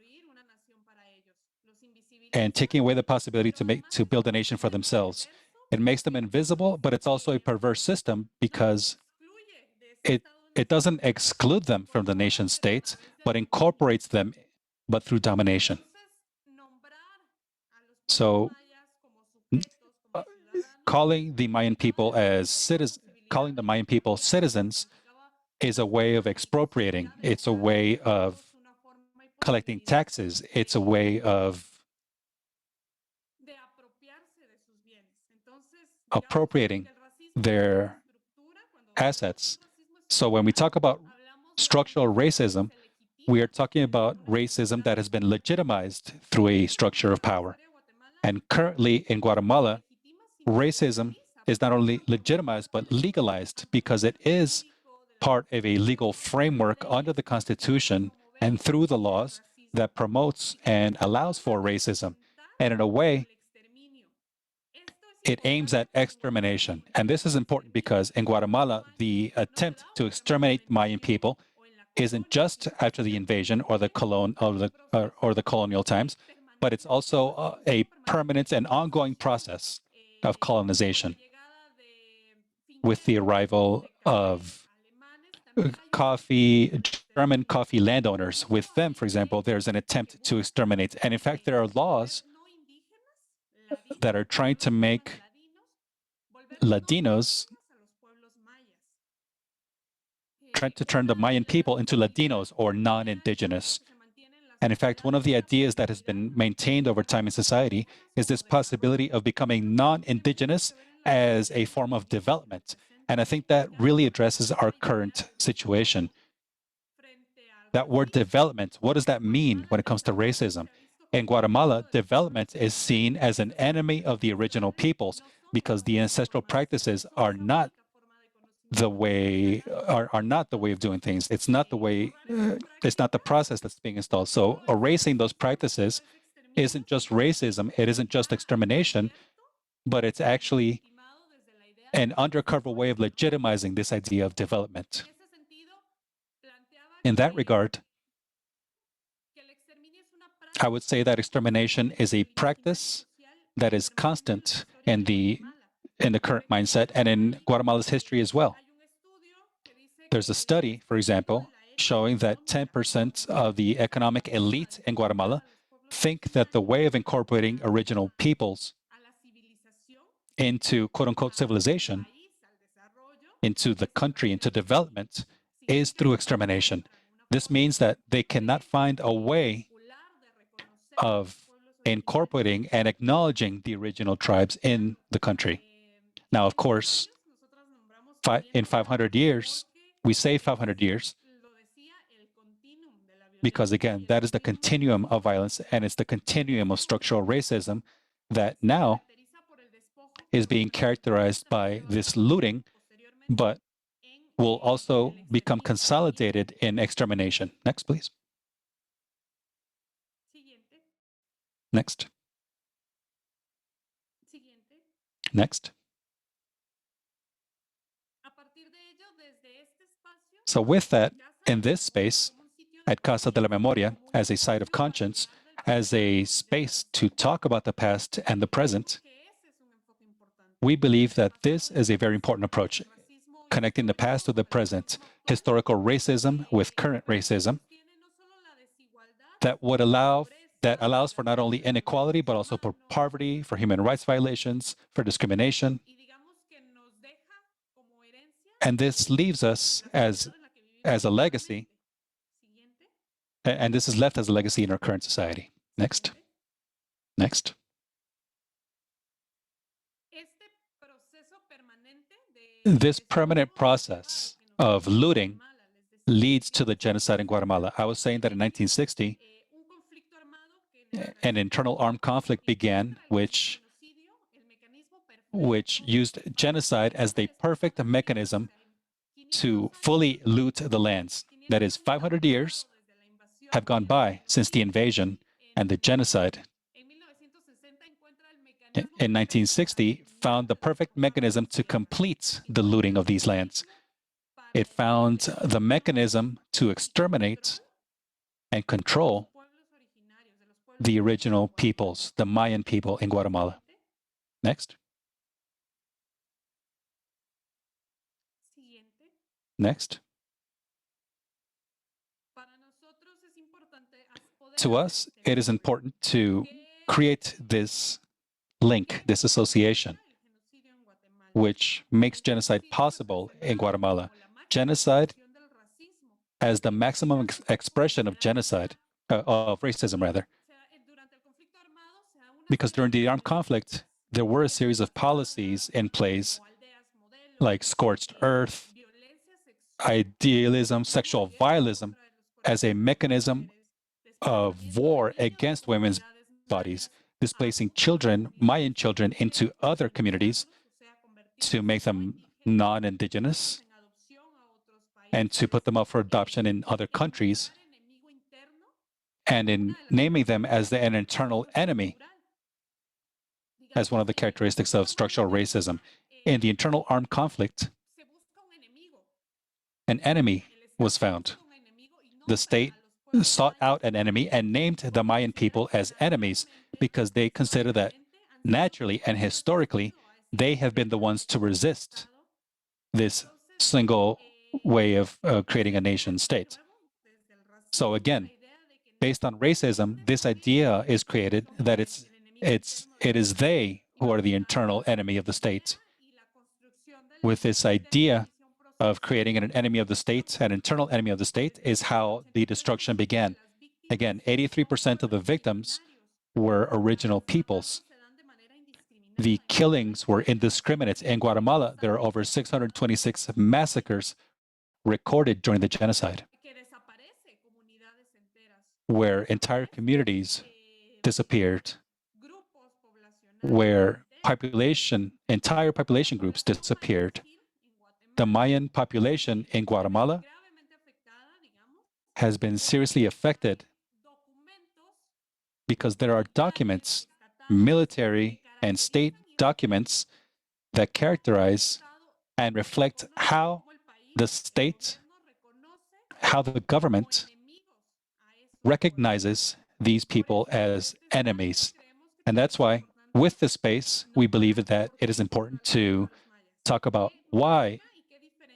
and taking away the possibility to build a nation for themselves. It makes them invisible, but it's also a perverse system because it doesn't exclude them from the nation states, but incorporates them, but through domination. So, calling the Mayan people citizens is a way of expropriating. It's a way of collecting taxes. It's a way of appropriating their assets. So when we talk about structural racism, we are talking about racism that has been legitimized through a structure of power. And currently in Guatemala, racism is not only legitimized but legalized because it is part of a legal framework under the Constitution and through the laws that promotes and allows for racism. And in a way, it aims at extermination. And this is important because in Guatemala, the attempt to exterminate Mayan people isn't just after the invasion or the colonial times, but it's also a permanent and ongoing process of colonization. With the arrival of German coffee landowners, with them, for example, there's an attempt to exterminate. And in fact, there are laws that are trying to make Ladinos, trying to turn the Mayan people into Ladinos or non-indigenous. And in fact, one of the ideas that has been maintained over time in society is this possibility of becoming non-indigenous as a form of development. And I think that really addresses our current situation. That word development, what does that mean when it comes to racism? In Guatemala, development is seen as an enemy of the original peoples because the ancestral practices are not the way of doing things. It's not the way, it's not the process that's being installed. So erasing those practices isn't just racism, it isn't just extermination, but it's actually an undercover way of legitimizing this idea of development. In that regard, I would say that extermination is a practice that is constant in the current mindset and in Guatemala's history as well. There's a study, for example, showing that 10% of the economic elite in Guatemala think that the way of incorporating original peoples into quote-unquote civilization, into the country, into development, is through extermination. This means that they cannot find a way of incorporating and acknowledging the original tribes in the country. Now, of course, in 500 years, we say 500 years, because again, that is the continuum of violence and it's the continuum of structural racism that now is being characterized by this looting, but will also become consolidated in extermination. Next, please. Next. Next. So with that, in this space, at Casa de la Memoria, as a site of conscience, as a space to talk about the past and the present, we believe that this is a very important approach, connecting the past to the present, historical racism with current racism, that allows for not only inequality, but also for poverty, for human rights violations, for discrimination. And this leaves us as a legacy, and this is left as a legacy in our current society. Next. Next. This permanent process of looting leads to the genocide in Guatemala. I was saying that in 1960, an internal armed conflict began, which used genocide as the perfect mechanism to fully loot the lands. That is, 500 years have gone by since the invasion and the genocide. In 1960, found the perfect mechanism to complete the looting of these lands. It found the mechanism to exterminate and control the original peoples, the Mayan people in Guatemala. Next. Next. To us, it is important to create this link, this association, which makes genocide possible in Guatemala. Genocide as the maximum expression of genocide, of racism rather. Because during the armed conflict, there were a series of policies in place like scorched earth, idealism, sexual violence, as a mechanism of war against women's bodies, displacing children, Mayan children, into other communities to make them non-indigenous and to put them up for adoption in other countries, and in naming them as an internal enemy as one of the characteristics of structural racism. In the internal armed conflict, an enemy was found. The state sought out an enemy and named the Mayan people as enemies because they consider that naturally and historically, they have been the ones to resist this single way of creating a nation state. So again, based on racism, this idea is created that it is they who are the internal enemy of the state. With this idea of creating an enemy of the state, an internal enemy of the state, is how the destruction began. Again, 83% of the victims were original peoples. The killings were indiscriminate. In Guatemala, there are over 626 massacres recorded during the genocide, where entire communities disappeared, where entire population groups disappeared. The Mayan population in Guatemala has been seriously affected because there are documents, military and state documents, that characterize and reflect how the state, how the government recognizes these people as enemies. And that's why, with this space, we believe that it is important to talk about why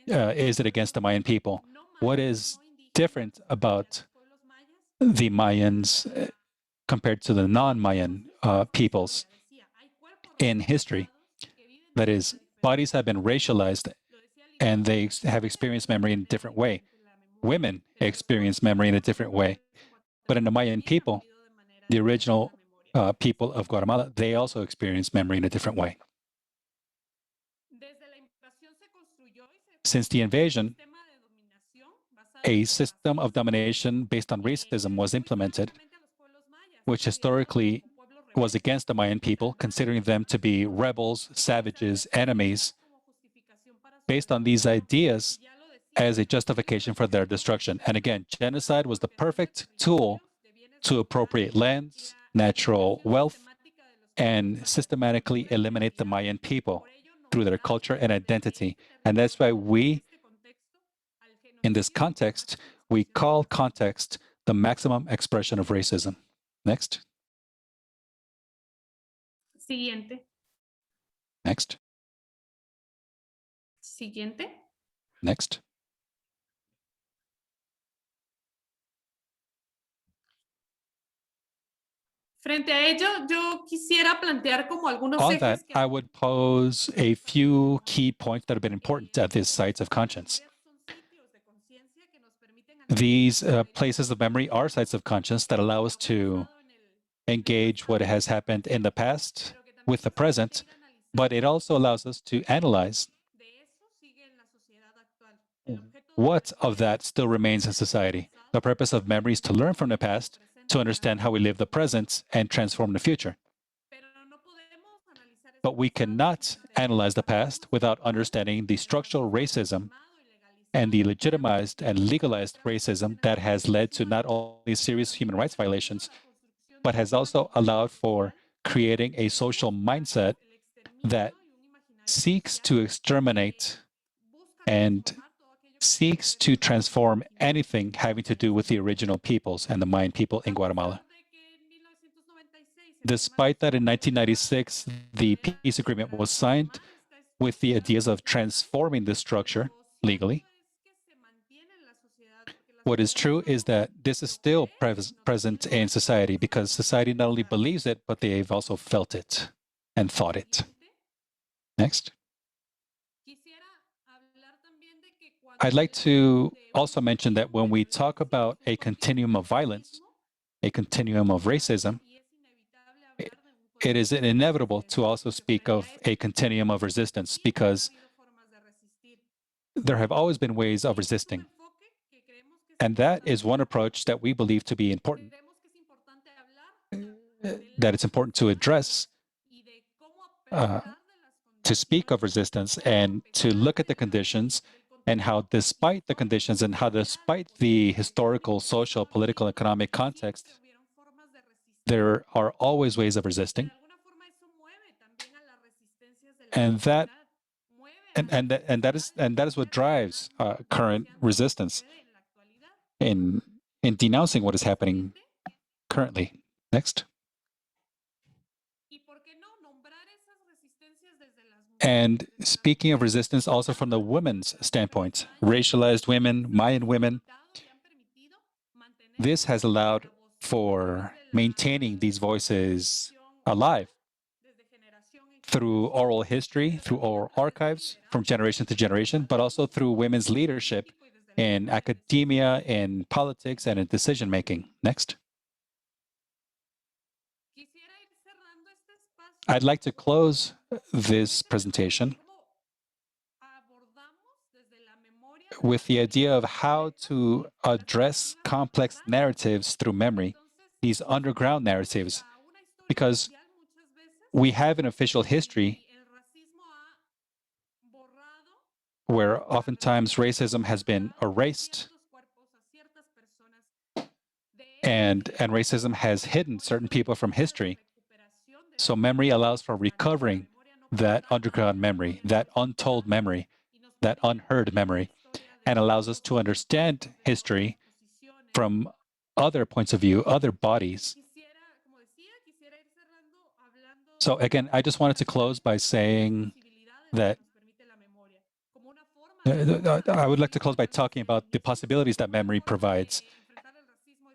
is it against the Mayan people? What is different about the Mayans compared to the non-Mayan peoples in history? That is, bodies have been racialized and they have experienced memory in a different way. Women experience memory in a different way. But in the Mayan people, the original people of Guatemala, they also experience memory in a different way. Since the invasion, a system of domination based on racism was implemented, which historically was against the Mayan people, considering them to be rebels, savages, enemies, based on these ideas as a justification for their destruction. And again, genocide was the perfect tool to appropriate lands, natural wealth, and systematically eliminate the Mayan people through their culture and identity. And that's why in this context, we call context the maximum expression of racism. Next. Siguiente. Next. Siguiente. Next. Frente a ello, yo quisiera plantear como algunos On ejes that, que I would pose a few key points that have been important at these sites of conscience. These places of memory are sites of conscience that allow us to engage what has happened in the past with the present, but it also allows us to analyze what of that still remains in society. The purpose of memory is to learn from the past, to understand how we live the present, and transform the future. But we cannot analyze the past without understanding the structural racism and the legitimized and legalized racism that has led to not only serious human rights violations, but has also allowed for creating a social mindset that seeks to exterminate and seeks to transform anything having to do with the original peoples and the Mayan people in Guatemala. Despite that, in 1996, the peace agreement was signed with the ideas of transforming this structure legally. What is true is that this is still present in society because society not only believes it, but they've also felt it and thought it. Next. I'd like to also mention that when we talk about a continuum of violence, a continuum of racism, it is inevitable to also speak of a continuum of resistance because there have always been ways of resisting. And that is one approach that we believe to be important, that it's important to address, to speak of resistance and to look at the conditions and how despite the conditions and how despite the historical, social, political, economic context, there are always ways of resisting. And that is what drives current resistance in denouncing what is happening currently. Next. And speaking of resistance, also from the women's standpoint, racialized women, Mayan women, this has allowed for maintaining these voices alive through oral history, through oral archives, from generation to generation, but also through women's leadership in academia, in politics, and in decision-making. Next. I'd like to close this presentation with the idea of how to address complex narratives through memory, these underground narratives, because we have an official history where oftentimes racism has been erased and racism has hidden certain people from history. So memory allows for recovering that underground memory, that untold memory, that unheard memory, and allows us to understand history from other points of view, other bodies. So again, I just wanted to close by saying that I would like to close by talking about the possibilities that memory provides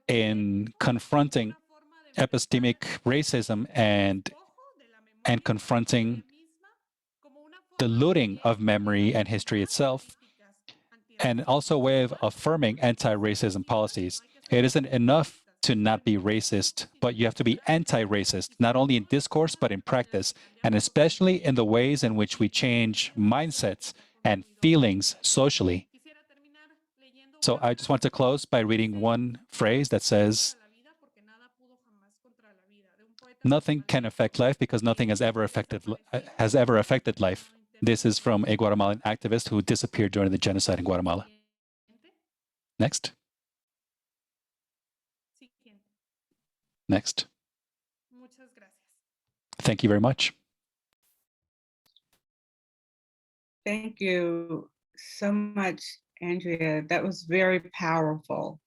in confronting epistemic racism and confronting the looting of memory and history itself, and also a way of affirming anti-racism policies. It isn't enough to not be racist, but you have to be anti-racist, not only in discourse, but in practice, and especially in the ways in which we change mindsets and feelings socially. So I just want to close by reading one phrase that says, "Nothing can affect life because nothing has ever affected life." This is from a Guatemalan activist who disappeared during the genocide in Guatemala. Next. Next. Thank you very much. Thank you so much, Andrea. That was very powerful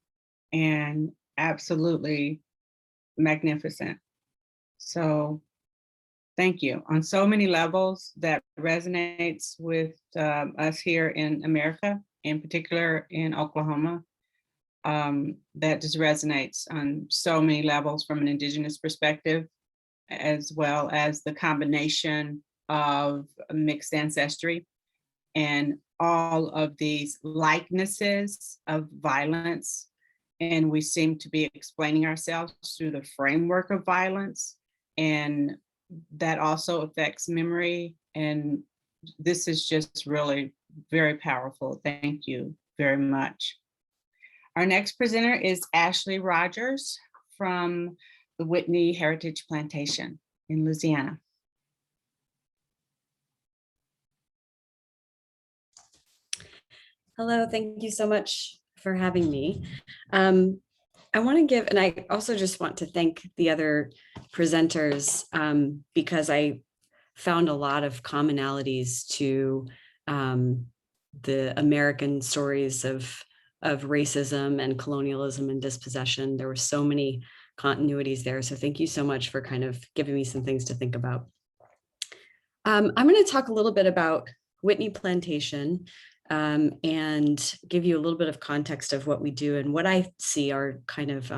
and absolutely magnificent. So thank you. On so many levels, that resonates with us here in America, in particular in Oklahoma. That just resonates on so many levels from an Indigenous perspective, as well as the combination of mixed ancestry and all of these likenesses of violence. And we seem to be explaining ourselves through the framework of violence. And that also affects memory. And this is just really very powerful. Thank you very much. Our next presenter is Ashley Rogers from the Whitney Heritage Plantation in Louisiana. Hello, thank you so much for having me. I want to give, and I also just want to thank the other presenters because I found a lot of commonalities to the American stories of racism and colonialism and dispossession. There were so many continuities there. So thank you so much for kind of giving me some things to think about. I'm going to talk a little bit about Whitney Plantation and give you a little bit of context of what we do and what I see are kind of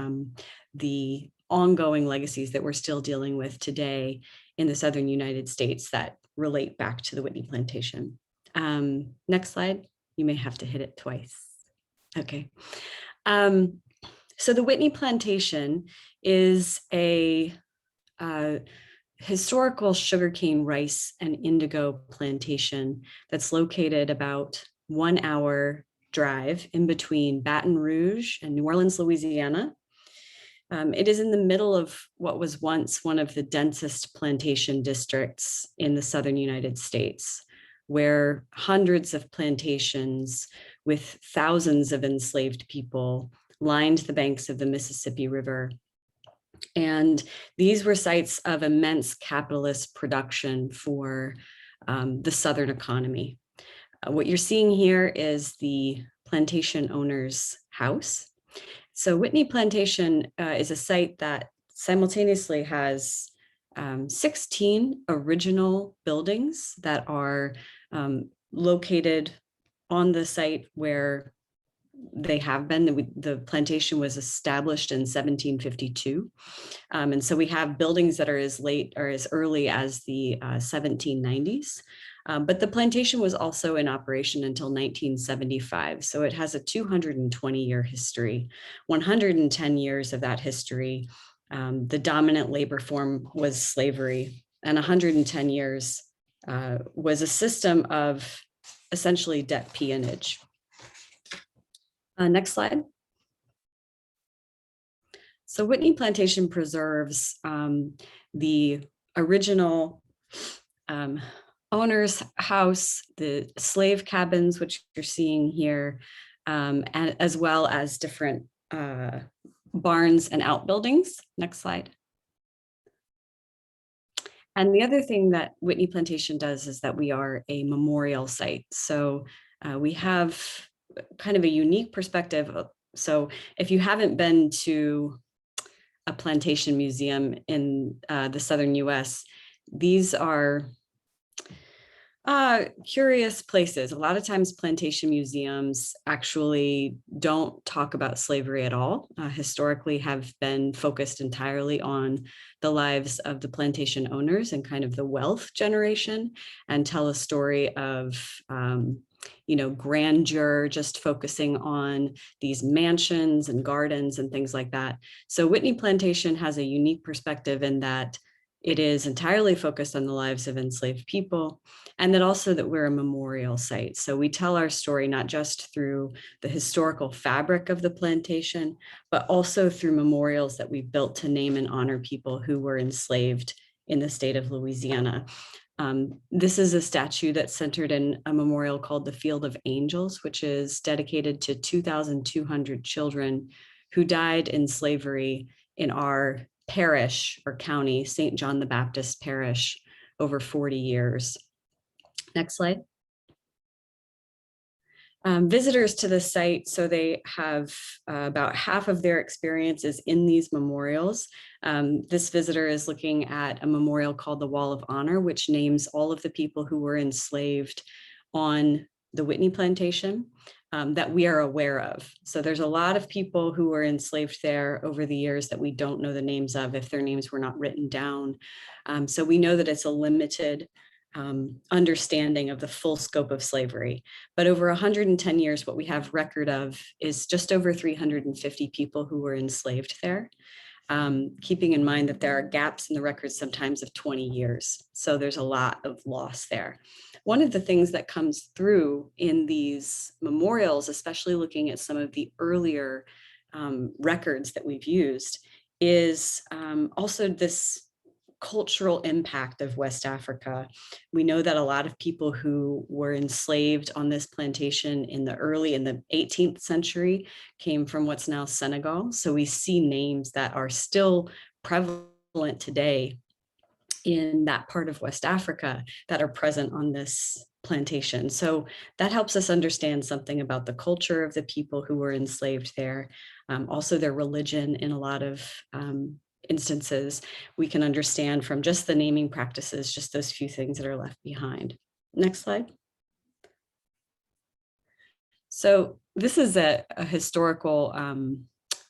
the ongoing legacies that we're still dealing with today in the Southern United States that relate back to the Whitney Plantation. Next slide. You may have to hit it twice. Okay. So the Whitney Plantation is a historical sugarcane, rice, and indigo plantation that's located about 1 hour Drive in between Baton Rouge and New Orleans, Louisiana. It is in the middle of what was once one of the densest plantation districts in the southern United States, where hundreds of plantations with thousands of enslaved people lined the banks of the Mississippi River. And these were sites of immense capitalist production for the Southern economy. What you're seeing here is the plantation owner's house. So Whitney Plantation is a site that simultaneously has 16 original buildings that are located on the site where they have been. The plantation was established in 1752. And so we have buildings that are as late or as early as the 1790s. But the plantation was also in operation until 1975. So it has a 220-year history. 110 years of that history, the dominant labor form was slavery, and 110 years was a system of essentially debt peonage. Next slide. So Whitney Plantation preserves the original owner's house, the slave cabins, which you're seeing here, and as well as different barns and outbuildings. Next slide. And the other thing that Whitney Plantation does is that we are a memorial site. So we have kind of a unique perspective. So if you haven't been to a plantation museum in the southern US, these are curious places. A lot of times plantation museums actually don't talk about slavery at all, historically have been focused entirely on the lives of the plantation owners and kind of the wealth generation, and tell a story of grandeur, just focusing on these mansions and gardens and things like that. So Whitney Plantation has a unique perspective in that it is entirely focused on the lives of enslaved people, and that also that we're a memorial site. So we tell our story not just through the historical fabric of the plantation, but also through memorials that we've built to name and honor people who were enslaved in the state of Louisiana. This is a statue that's centered in a memorial called the Field of Angels, which is dedicated to 2,200 children who died in slavery in our parish or county, St. John the Baptist Parish, over 40 years. Next slide. Visitors to the site, so they have about half of their experiences in these memorials. This visitor is looking at a memorial called the Wall of Honor, which names all of the people who were enslaved on the Whitney Plantation that we are aware of. So there's a lot of people who were enslaved there over the years that we don't know the names of if their names were not written down. So we know that it's a limited understanding of the full scope of slavery. But over 110 years, what we have record of is just over 350 people who were enslaved there, keeping in mind that there are gaps in the records sometimes of 20 years. So there's a lot of loss there. One of the things that comes through in these memorials, especially looking at some of the earlier records that we've used, is also this cultural impact of West Africa. We know that a lot of people who were enslaved on this plantation in the 18th century came from what's now Senegal. So we see names that are still prevalent today in that part of West Africa that are present on this plantation. So that helps us understand something about the culture of the people who were enslaved there, also their religion in a lot of instances. We can understand from just the naming practices, just those few things that are left behind. Next slide. So this is a historical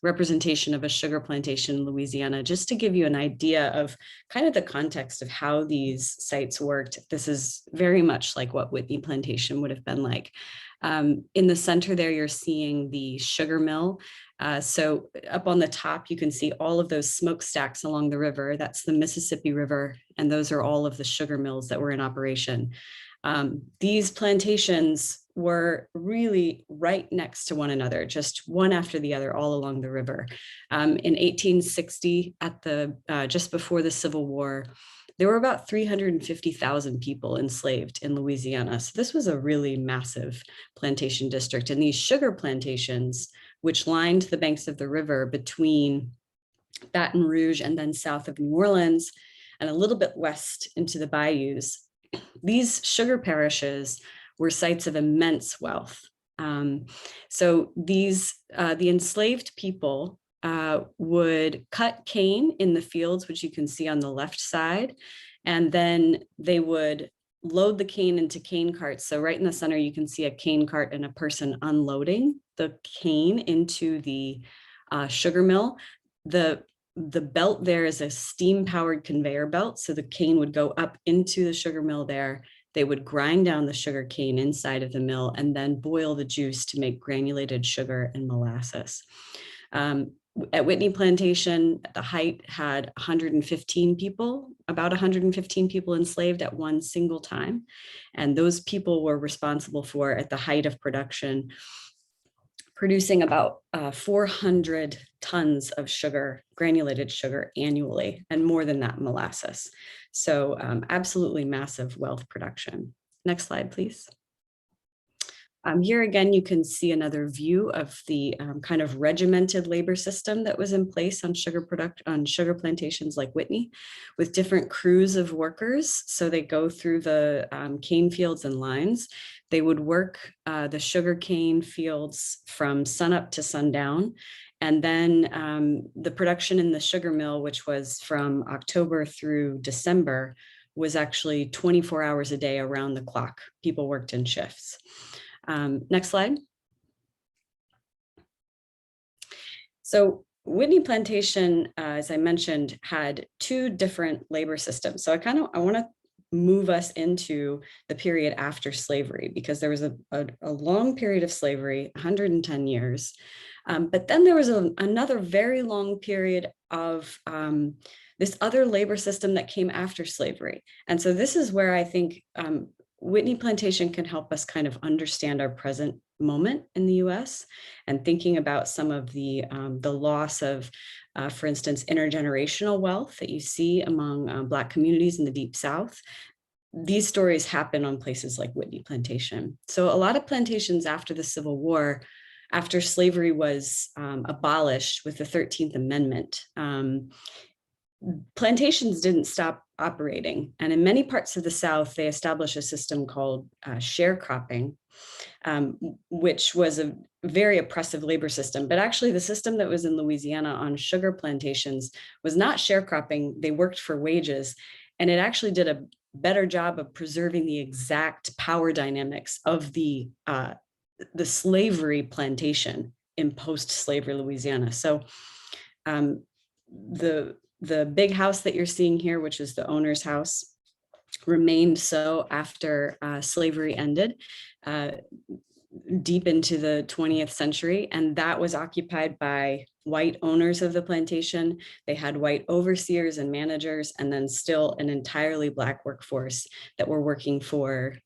representation of a sugar plantation in Louisiana, just to give you an idea of kind of the context of how these sites worked. This is very much like what Whitney Plantation would have been like. In the center there, you're seeing the sugar mill. So up on the top, you can see all of those smokestacks along the river. That's the Mississippi River, and those are all of the sugar mills that were in operation. These plantations were really right next to one another, just one after the other, all along the river. In 1860, at the just before the Civil War, there were about 350,000 people enslaved in Louisiana. So this was a really massive plantation district. And these sugar plantations, which lined the banks of the river between Baton Rouge and then south of New Orleans, and a little bit west into the bayous, these sugar parishes were sites of immense wealth. So these, the enslaved people would cut cane in the fields, which you can see on the left side, and then they would load the cane into cane carts. So right in the center, you can see a cane cart and a person unloading the cane into the sugar mill. The belt there is a steam-powered conveyor belt. So the cane would go up into the sugar mill there. They would grind down the sugar cane inside of the mill and then boil the juice to make granulated sugar and molasses. At Whitney Plantation, the height had 115 people, about 115 people enslaved at one single time. And those people were responsible for, at the height of production, producing about 400 tons of sugar, granulated sugar annually, and more than that, molasses. So absolutely massive wealth production. Next slide, please. Here again, you can see another view of the kind of regimented labor system that was in place on sugar plantations like Whitney, with different crews of workers. So they go through the cane fields and lines. They would work the sugar cane fields from sunup to sundown. And then the production in the sugar mill, which was from October through December, was actually 24 hours a day around the clock. People worked in shifts. Next slide. So Whitney Plantation, as I mentioned, had two different labor systems. So I want to move us into the period after slavery, because there was a long period of slavery, 110 years. But then there was another very long period of this other labor system that came after slavery. And so this is where I think Whitney Plantation can help us kind of understand our present moment in the US, and thinking about some of the loss of, for instance, intergenerational wealth that you see among Black communities in the Deep South. These stories happen on places like Whitney Plantation. So a lot of plantations after the Civil War, after slavery was abolished with the 13th Amendment, plantations didn't stop operating. And in many parts of the South, they established a system called sharecropping, which was a very oppressive labor system. But actually the system that was in Louisiana on sugar plantations was not sharecropping. They worked for wages. And it actually did a better job of preserving the exact power dynamics of the slavery plantation in post-slavery Louisiana. So the big house that you're seeing here, which is the owner's house, remained so after slavery ended, deep into the 20th century. And that was occupied by white owners of the plantation. They had white overseers and managers, and then still an entirely Black workforce that were working for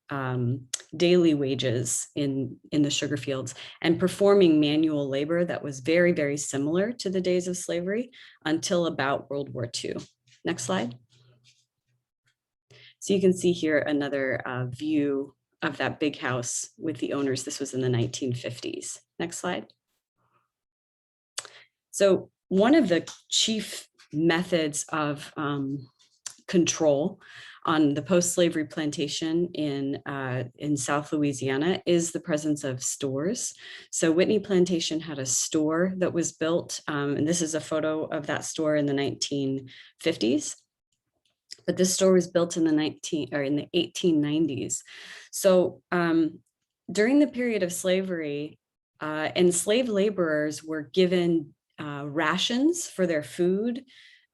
daily wages in the sugar fields and performing manual labor that was very, very similar to the days of slavery until about World War II. Next slide. So you can see here another view of that big house with the owners. This was in the 1950s. Next slide. So one of the chief methods of control on the post-slavery plantation in South Louisiana is the presence of stores. So Whitney Plantation had a store that was built, and this is a photo of that store in the 1950s. But this store was built in the 1890s. So during the period of slavery, enslaved laborers were given rations for their food,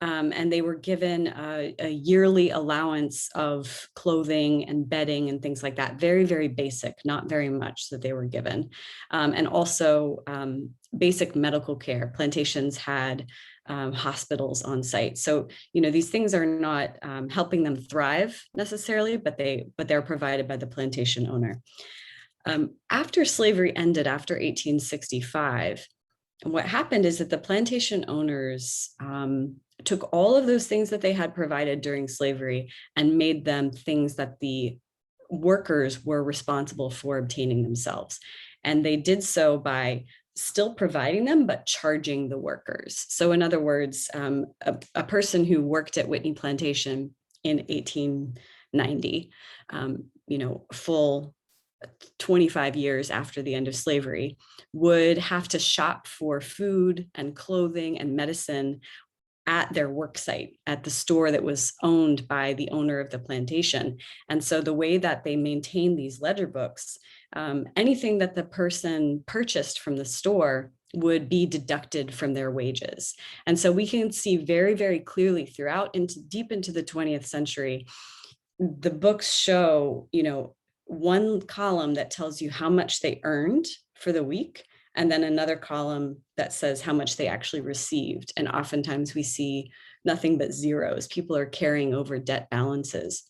and they were given a yearly allowance of clothing and bedding and things like that. Very, very basic, not very much that they were given. And also basic medical care. Plantations had hospitals on site. So, these things are not helping them thrive necessarily, but they're provided by the plantation owner. After slavery ended, after 1865, what happened is that the plantation owners took all of those things that they had provided during slavery and made them things that the workers were responsible for obtaining themselves. And they did so by still providing them, but charging the workers. So in other words, a person who worked at Whitney Plantation in 1890, full 25 years after the end of slavery, would have to shop for food and clothing and medicine at their work site, at the store that was owned by the owner of the plantation. And so the way that they maintain these ledger books, anything that the person purchased from the store would be deducted from their wages. And so we can see very, very clearly throughout deep into the 20th century, the books show, one column that tells you how much they earned for the week, and then another column that says how much they actually received. And oftentimes we see nothing but zeros. People are carrying over debt balances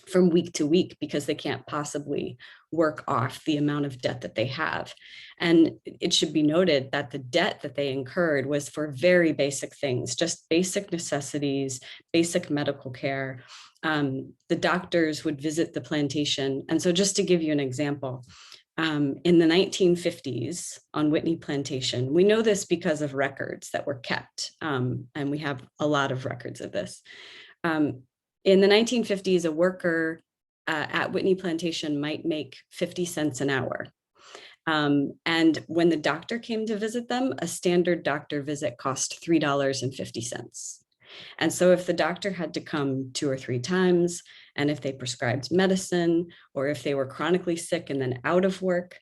from week to week because they can't possibly work off the amount of debt that they have. And it should be noted that the debt that they incurred was for very basic things, just basic necessities, basic medical care. The doctors would visit the plantation. And so just to give you an example, in the 1950s on Whitney Plantation, we know this because of records that were kept, and we have a lot of records of this. In the 1950s, a worker at Whitney Plantation might make 50 cents an hour. And when the doctor came to visit them, a standard doctor visit cost $3.50. And so if the doctor had to come 2 or 3 times, and if they prescribed medicine, or if they were chronically sick and then out of work,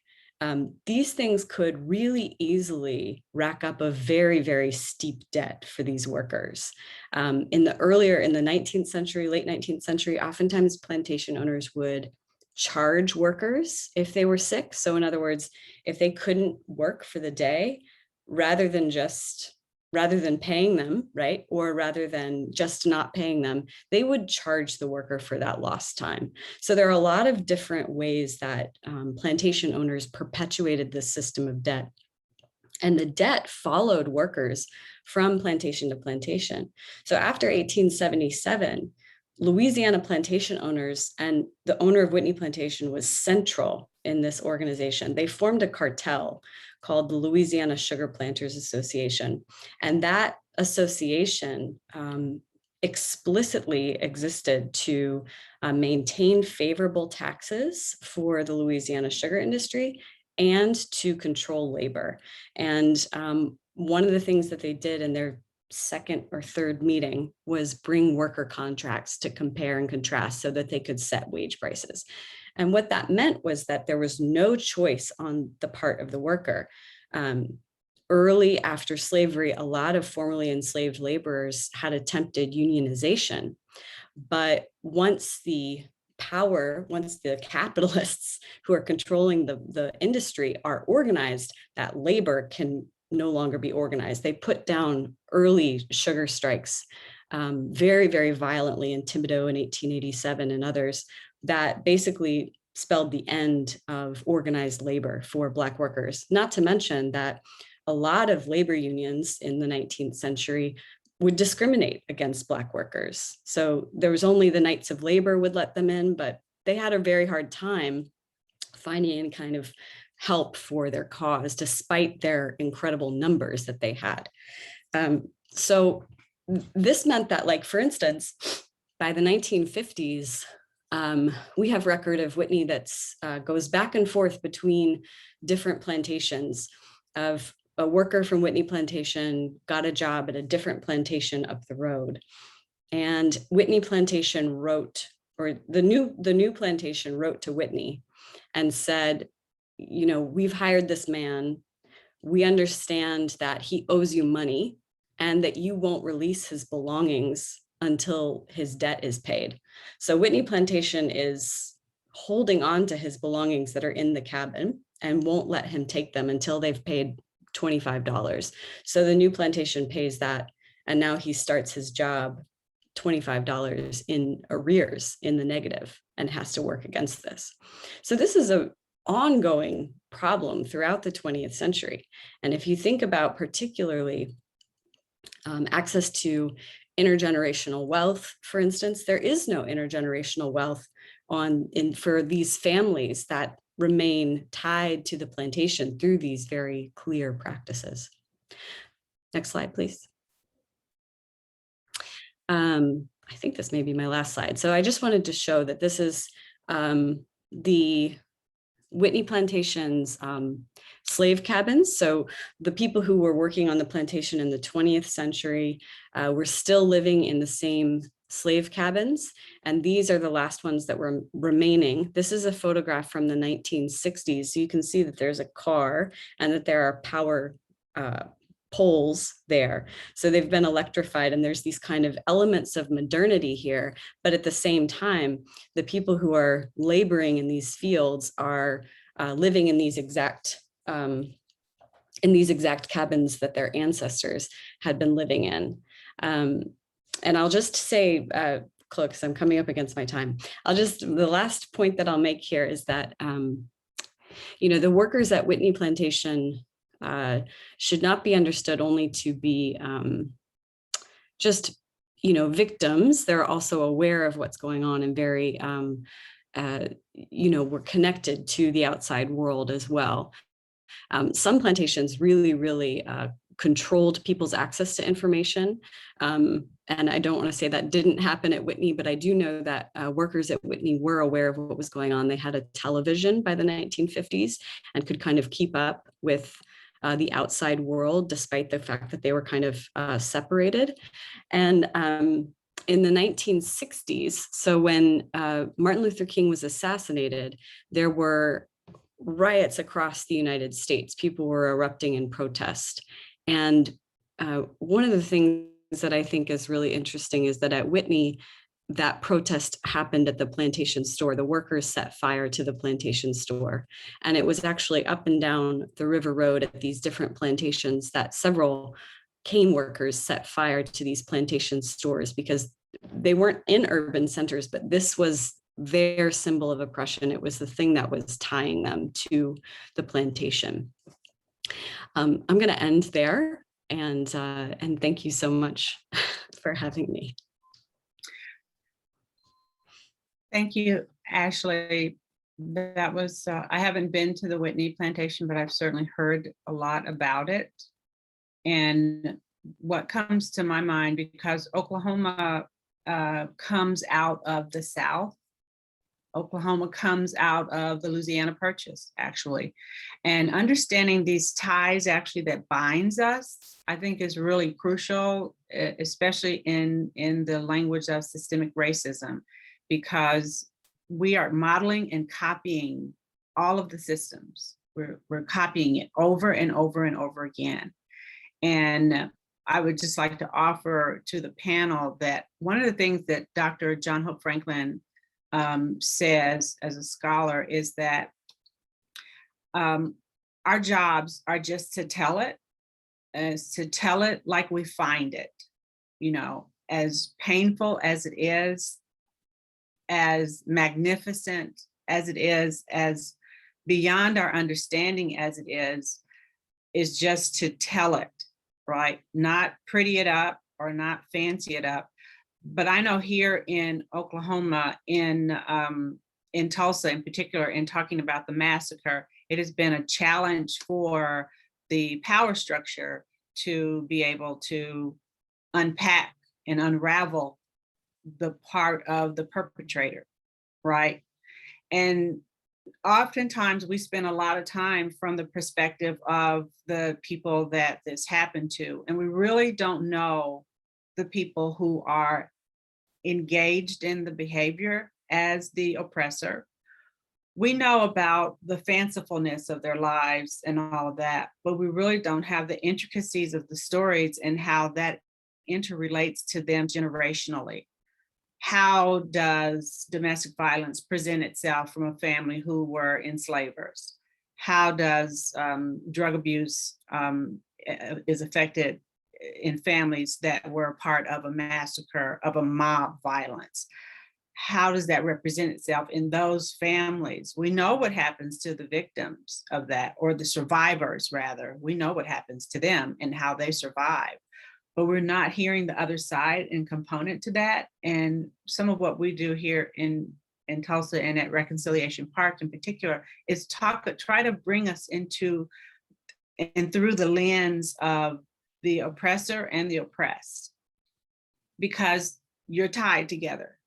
these things could really easily rack up a very, very steep debt for these workers. In the 19th century, late 19th century, oftentimes plantation owners would charge workers if they were sick. So in other words, if they couldn't work for the day, rather than paying them, right? Or rather than just not paying them, they would charge the worker for that lost time. So there are a lot of different ways that plantation owners perpetuated this system of debt. And the debt followed workers from plantation to plantation. So after 1877, Louisiana plantation owners, and the owner of Whitney Plantation was central in this organization. They formed a cartel called the Louisiana Sugar Planters Association. And that association explicitly existed to maintain favorable taxes for the Louisiana sugar industry and to control labor. And one of the things that they did in their second or third meeting was bring worker contracts to compare and contrast so that they could set wage prices. And what that meant was that there was no choice on the part of the worker. Early after slavery, a lot of formerly enslaved laborers had attempted unionization. But once the capitalists who are controlling the industry are organized, that labor can no longer be organized. They put down early sugar strikes very, very violently in Thibodeau in 1887 and others that basically spelled the end of organized labor for Black workers. Not to mention that a lot of labor unions in the 19th century would discriminate against Black workers. So there was only the Knights of Labor would let them in, but they had a very hard time finding any kind of help for their cause, despite their incredible numbers that they had. So this meant that, like, for instance, by the 1950s, we have record of Whitney that goes back and forth between different plantations. Of a worker from Whitney Plantation got a job at a different plantation up the road. And Whitney Plantation wrote, or the new plantation wrote to Whitney and said, we've hired this man. We understand that he owes you money and that you won't release his belongings until his debt is paid. So Whitney Plantation is holding on to his belongings that are in the cabin and won't let him take them until they've paid $25. So the new plantation pays that And now he starts his job $25 in arrears, in the negative, and has to work against this. So this is an ongoing problem throughout the 20th century. And if you think about particularly access to intergenerational wealth, for instance, there is no intergenerational wealth for these families that remain tied to the plantation through these very clear practices. Next slide, please. I think this may be my last slide. So I just wanted to show that this is the Whitney Plantation's slave cabins. So the people who were working on the plantation in the 20th century were still living in the same slave cabins. And these are the last ones that were remaining. This is a photograph from the 1960s. So you can see that there's a car and that there are power poles there. So they've been electrified, and there's these kind of elements of modernity here. But at the same time, the people who are laboring in these fields are living in these exact cabins that their ancestors had been living in. And I'll just say, Chloe, because I'm coming up against my time, the last point that I'll make here is that, the workers at Whitney Plantation should not be understood only to be just, victims. They're also aware of what's going on and very, we're connected to the outside world as well. Some plantations really controlled people's access to information. And I don't want to say that didn't happen at Whitney, but I do know that workers at Whitney were aware of what was going on. They had a television by the 1950s and could kind of keep up with the outside world, despite the fact that they were kind of separated. And in the 1960s, so when Martin Luther King was assassinated, there were riots across the United States. People were erupting in protest. And one of the things that I think is really interesting is that at Whitney, that protest happened at the plantation store. The workers set fire to the plantation store. And it was actually up and down the river road at these different plantations that several cane workers set fire to these plantation stores, because they weren't in urban centers, but this was their symbol of oppression. It was the thing that was tying them to the plantation. I'm going to end there, and thank you so much for having me. Thank you, Ashley. That was, I haven't been to the Whitney Plantation, but I've certainly heard a lot about it. And what comes to my mind, because Oklahoma comes out of the South, Oklahoma comes out of the Louisiana Purchase, actually. And understanding these ties actually that binds us, I think is really crucial, especially in the language of systemic racism, because we are modeling and copying all of the systems. We're copying it over and over and over again. And I would just like to offer to the panel that one of the things that Dr. John Hope Franklin says as a scholar is that our jobs are just to tell it, like we find it, as painful as it is, as magnificent as it is, as beyond our understanding as it is just to tell it, right? Not pretty it up or not fancy it up. But I know here in Oklahoma, in Tulsa in particular, in talking about the massacre, it has been a challenge for the power structure to be able to unpack and unravel the part of the perpetrator, right? And oftentimes we spend a lot of time from the perspective of the people that this happened to, and we really don't know the people who are engaged in the behavior as the oppressor. We know about the fancifulness of their lives and all of that, but we really don't have the intricacies of the stories and how that interrelates to them generationally. How does domestic violence present itself from a family who were enslavers? How does drug abuse is affected in families that were part of a massacre, of a mob violence. How does that represent itself in those families? We know what happens to the victims of that, or the survivors rather. We know what happens to them and how they survive, but we're not hearing the other side and component to that. And some of what we do here in Tulsa and at Reconciliation Park in particular is try to bring us into and through the lens of the oppressor and the oppressed, because you're tied together.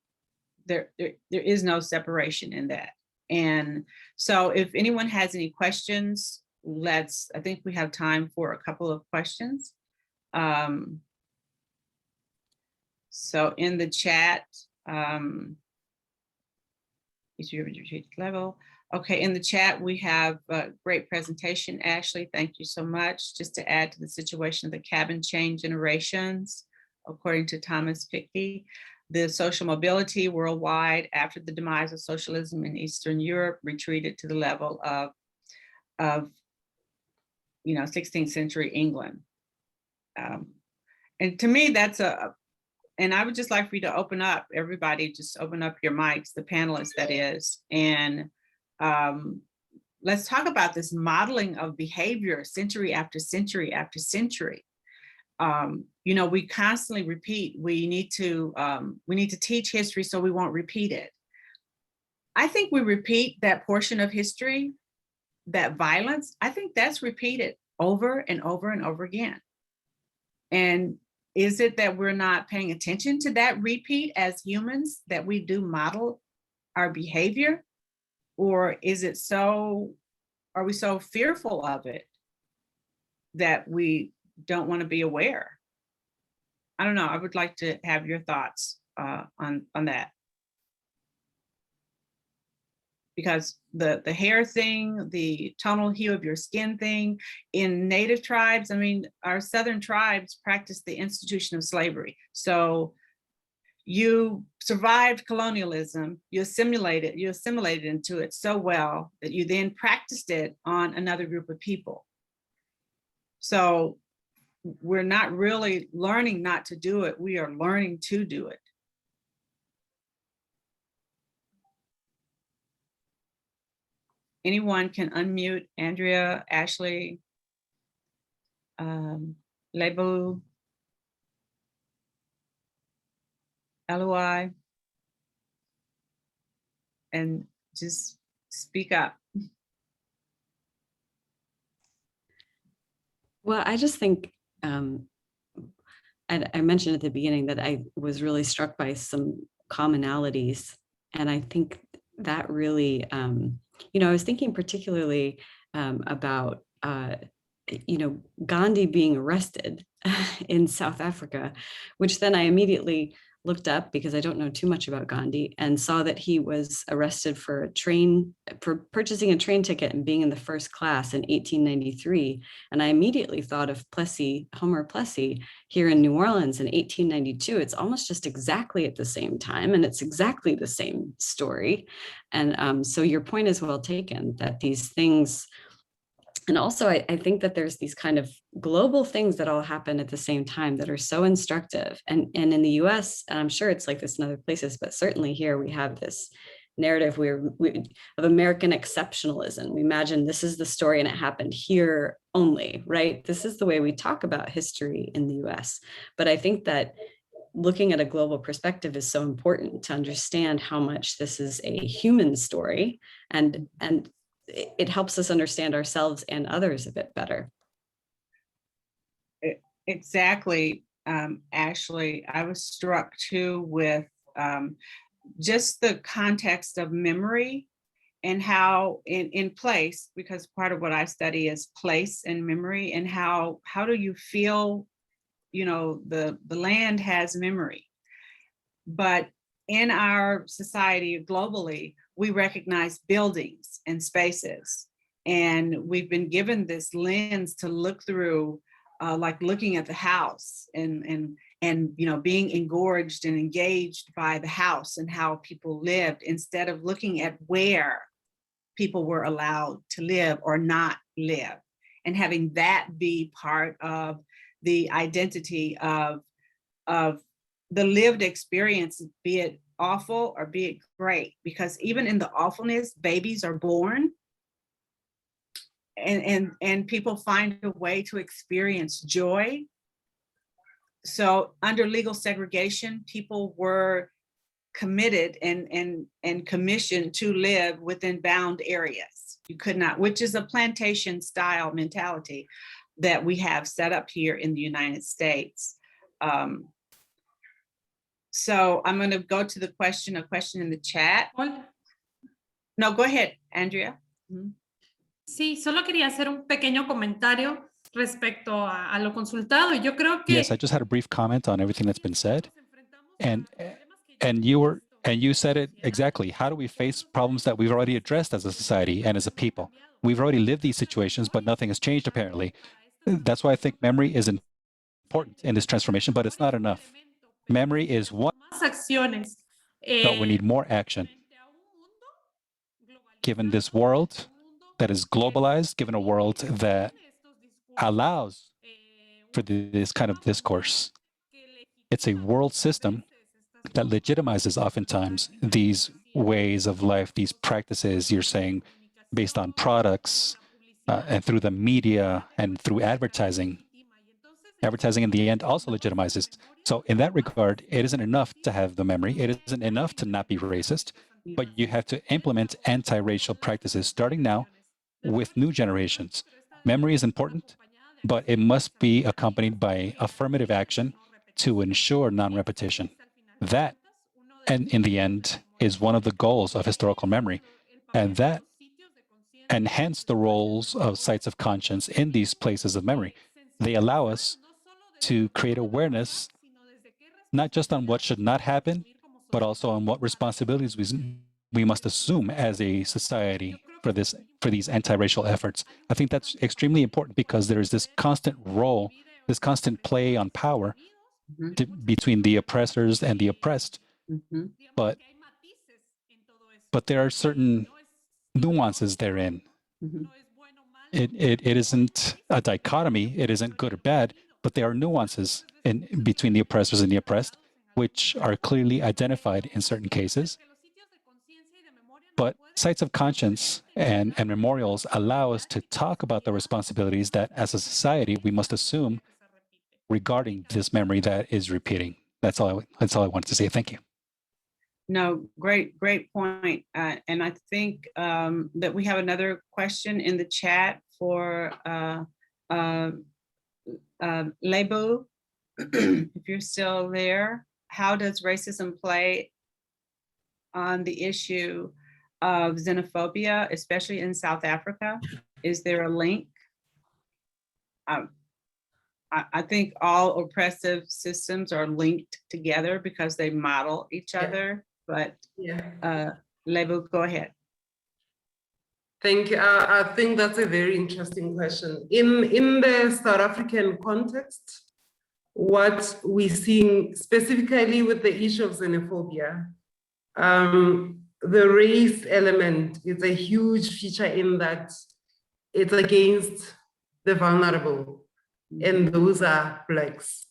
There is no separation in that. And so if anyone has any questions, I think we have time for a couple of questions. So in the chat, level. Okay, in the chat, we have a great presentation, Ashley. Thank you so much. Just to add to the situation of the cabin chain generations, according to Thomas Piketty, the social mobility worldwide after the demise of socialism in Eastern Europe retreated to the level of 16th century England. And to me, that's and I would just like for you to open up, everybody, just open up your mics, the panelists that is, and let's talk about this modeling of behavior century after century after century. We constantly repeat, we need to teach history so we won't repeat it. I think we repeat that portion of history, that violence, I think that's repeated over and over and over again. And is it that we're not paying attention to that repeat as humans, that we do model our behavior? Or is it are we so fearful of it that we don't want to be aware? I don't know. I would like to have your thoughts on that. Because the hair thing, the tonal hue of your skin thing, in Native tribes, I mean, our Southern tribes practiced the institution of slavery. So you survived colonialism, you assimilated into it so well that you then practiced it on another group of people. So we're not really learning not to do it, we are learning to do it. Anyone can unmute. Andrea, Ashley, Lebu, Eloi, and just speak up. Well, I just think, and I mentioned at the beginning that I was really struck by some commonalities. And I think that really, I was thinking particularly about, Gandhi being arrested in South Africa, which then I immediately looked up because I don't know too much about Gandhi, and saw that he was arrested for purchasing a train ticket and being in the first class in 1893. And I immediately thought of Homer Plessy here in New Orleans in 1892. It's almost just exactly at the same time, and it's exactly the same story. And so your point is well taken, that these things, and also I think that there's these kind of global things that all happen at the same time that are so instructive. And in the US, and I'm sure it's like this in other places, but certainly here we have this narrative of American exceptionalism. We imagine this is the story and it happened here only, right? This is the way we talk about history in the US. But I think that looking at a global perspective is so important to understand how much this is a human story, and it helps us understand ourselves and others a bit better. Exactly, Ashley. I was struck too with just the context of memory and how in place, because part of what I study is place and memory, and how do you feel, the land has memory. But in our society globally, we recognize buildings and spaces. And we've been given this lens to look through, like looking at the house and being engorged and engaged by the house and how people lived, instead of looking at where people were allowed to live or not live, and having that be part of the identity of the lived experience, be it awful or be it great, because even in the awfulness, babies are born and people find a way to experience joy. So under legal segregation, people were committed and commissioned to live within bound areas. You could not, which is a plantation style mentality that we have set up here in the United States. So I'm going to go to a question in the chat. No, go ahead, Andrea. Sí, solo quería hacer un pequeño comentario respecto a lo consultado. Y yo creo que Yes, I just had a brief comment on everything that's been said. And you said it exactly. How do we face problems that we've already addressed as a society and as a people? We've already lived these situations, but nothing has changed apparently. That's why I think memory is important in this transformation, but it's not enough. Memory is one, más acciones. but we need more action. Given this world that is globalized, given a world that allows for this kind of discourse, it's a world system that legitimizes oftentimes these ways of life, these practices you're saying based on products and through the media and through advertising. Advertising in the end also legitimizes. So in that regard, it isn't enough to have the memory. It isn't enough to not be racist, but you have to implement anti-racial practices starting now with new generations. Memory is important, but it must be accompanied by affirmative action to ensure non-repetition. That, and in the end, is one of the goals of historical memory. And that enhance the roles of sites of conscience in these places of memory. They allow us to create awareness, not just on what should not happen, but also on what responsibilities we must assume as a society for these anti-racial efforts. I think that's extremely important because there is this constant role, this constant play on power between the oppressors and the oppressed. But there are certain nuances therein. It isn't a dichotomy, it isn't good or bad, but there are nuances in between the oppressors and the oppressed, which are clearly identified in certain cases. But sites of conscience and memorials allow us to talk about the responsibilities that as a society we must assume regarding this memory that is repeating. That's all I wanted to say. Thank you. No, great point. And I think that we have another question in the chat for Lebo, if you're still there. How does racism play on the issue of xenophobia, especially in South Africa? Is there a link? I think all oppressive systems are linked together because they model each other. But Lebo, go ahead. Thank you. I think that's a very interesting question. In the South African context, what we're seeing specifically with the issue of xenophobia, the race element is a huge feature in that it's against the vulnerable, and those are Blacks.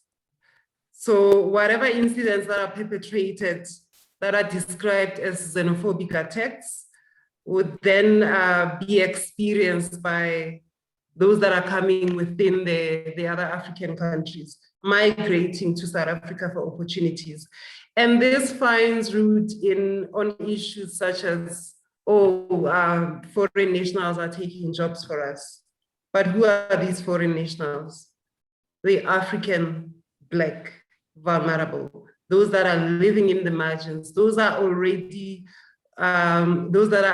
So whatever incidents that are perpetrated that are described as xenophobic attacks would then be experienced by those that are coming within the other African countries, migrating to South Africa for opportunities. And this finds root on issues such as, foreign nationals are taking jobs for us. But who are these foreign nationals? The African, Black, vulnerable, those that are living in the margins, those that are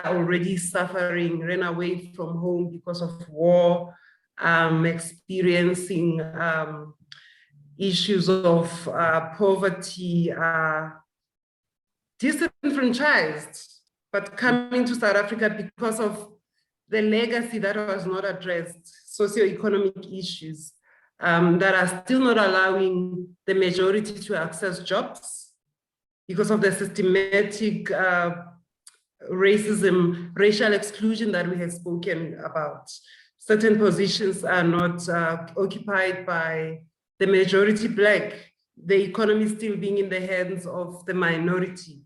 already suffering, ran away from home because of war, experiencing issues of poverty, disenfranchised, but coming to South Africa because of the legacy that was not addressed, socioeconomic issues that are still not allowing the majority to access jobs because of the systematic racism, racial exclusion that we have spoken about. Certain positions are not occupied by the majority Black, the economy still being in the hands of the minority.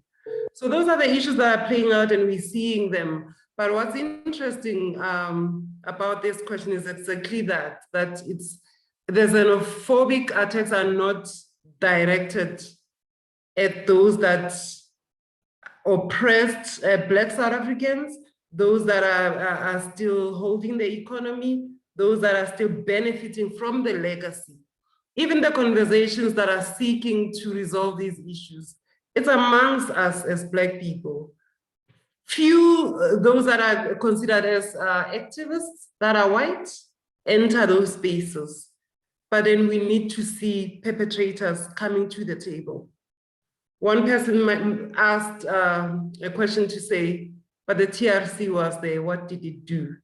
So those are the issues that are playing out and we're seeing them. But what's interesting about this question is exactly that the xenophobic attacks are not directed at those that oppressed Black South Africans, those that are still holding the economy, those that are still benefiting from the legacy. Even the conversations that are seeking to resolve these issues, it's amongst us as Black people. Few, those that are considered as activists that are white, enter those spaces. But then we need to see perpetrators coming to the table. One person asked a question to say, but the TRC was there, what did it do?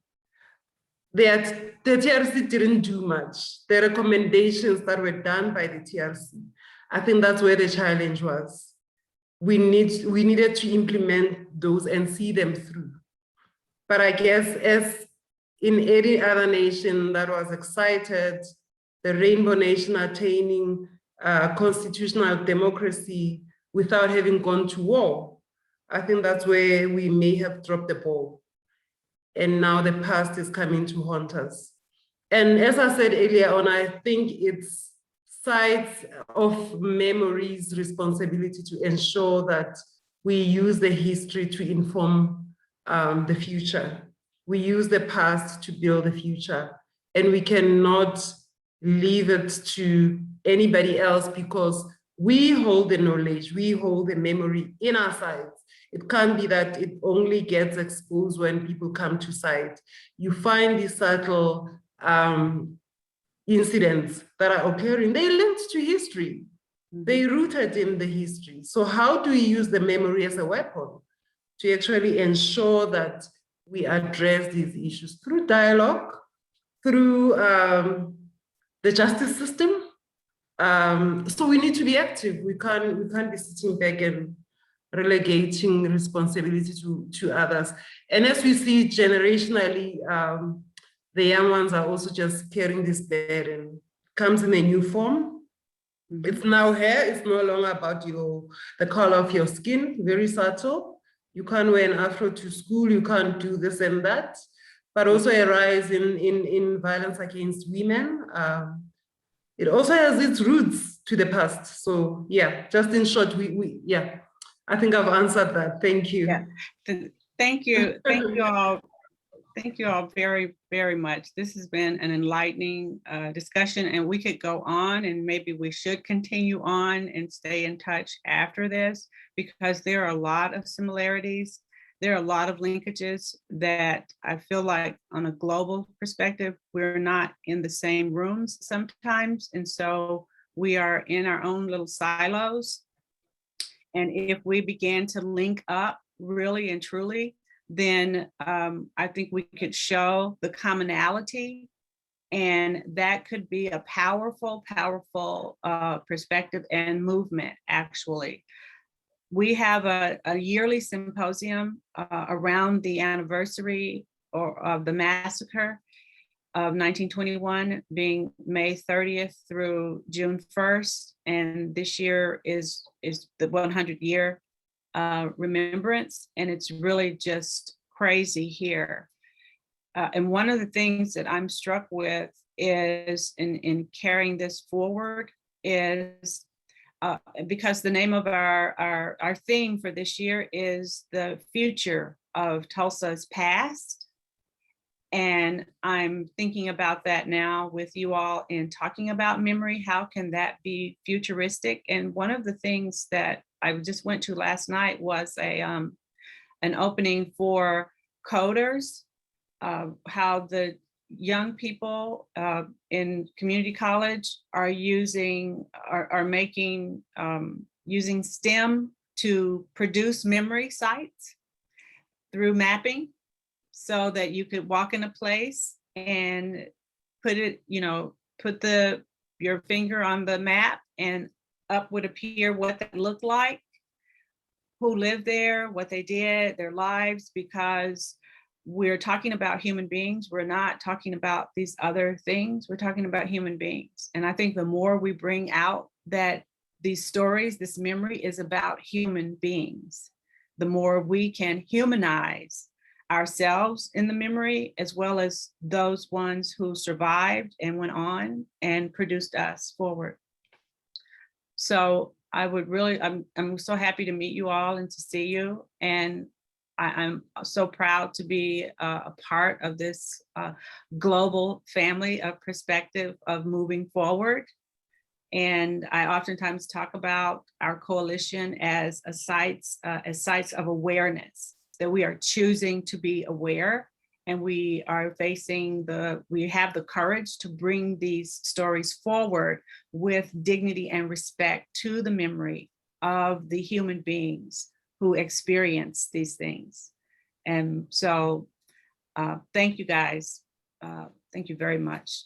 The TRC didn't do much. The recommendations that were done by the TRC, I think that's where the challenge was. We needed to implement those and see them through. But I guess as in any other nation that was excited, the Rainbow Nation attaining constitutional democracy without having gone to war, I think that's where we may have dropped the ball. And now the past is coming to haunt us. And as I said earlier on, I think it's sides of memory's responsibility to ensure that we use the history to inform the future. We use the past to build the future, and we cannot leave it to anybody else because we hold the knowledge, we hold the memory in our sides. It can't be that it only gets exposed when people come to site. You find these subtle incidents that are occurring, they're linked to history. They're rooted in the history. So how do we use the memory as a weapon to actually ensure that we address these issues through dialogue, through the justice system? So we need to be active. We can't be sitting back and relegating responsibility to others. And as we see generationally, the young ones are also just carrying this burden. Comes in a new form. It's now here. It's no longer about the color of your skin, very subtle. You can't wear an afro to school. You can't do this and that. But also a rise in violence against women. It also has its roots to the past. So yeah, just in short, yeah, I think I've answered that. Thank you. Yeah. Thank you. Thank you all. Thank you all very, very much. This has been an enlightening discussion, and we could go on, and maybe we should continue on and stay in touch after this, because there are a lot of similarities. There are a lot of linkages that I feel like on a global perspective, we're not in the same rooms sometimes. And so we are in our own little silos. And if we begin to link up really and truly, then I think we could show the commonality, and that could be a powerful, powerful perspective and movement, actually. We have a yearly symposium around the anniversary of the massacre of 1921, being May 30th through June 1st. And this year is the 100-year remembrance, and it's really just crazy here. And one of the things that I'm struck with is in carrying this forward is because the name of our theme for this year is the future of Tulsa's past. And I'm thinking about that now with you all in talking about memory. How can that be futuristic? And one of the things that I just went to last night was an opening for coders, how the young people in community college are using STEM to produce memory sites through mapping, so that you could walk in a place and put your finger on the map, and up would appear what that looked like, who lived there, what they did, their lives, because we're talking about human beings. We're not talking about these other things. We're talking about human beings. And I think the more we bring out that these stories, this memory is about human beings, the more we can humanize ourselves in the memory, as well as those ones who survived and went on and produced us forward. So I would really, I'm so happy to meet you all and to see you. And I'm so proud to be a part of this global family of perspective of moving forward. And I oftentimes talk about our coalition as sites of awareness, that we are choosing to be aware, and we are we have the courage to bring these stories forward with dignity and respect to the memory of the human beings who experience these things. And so thank you guys. Thank you very much.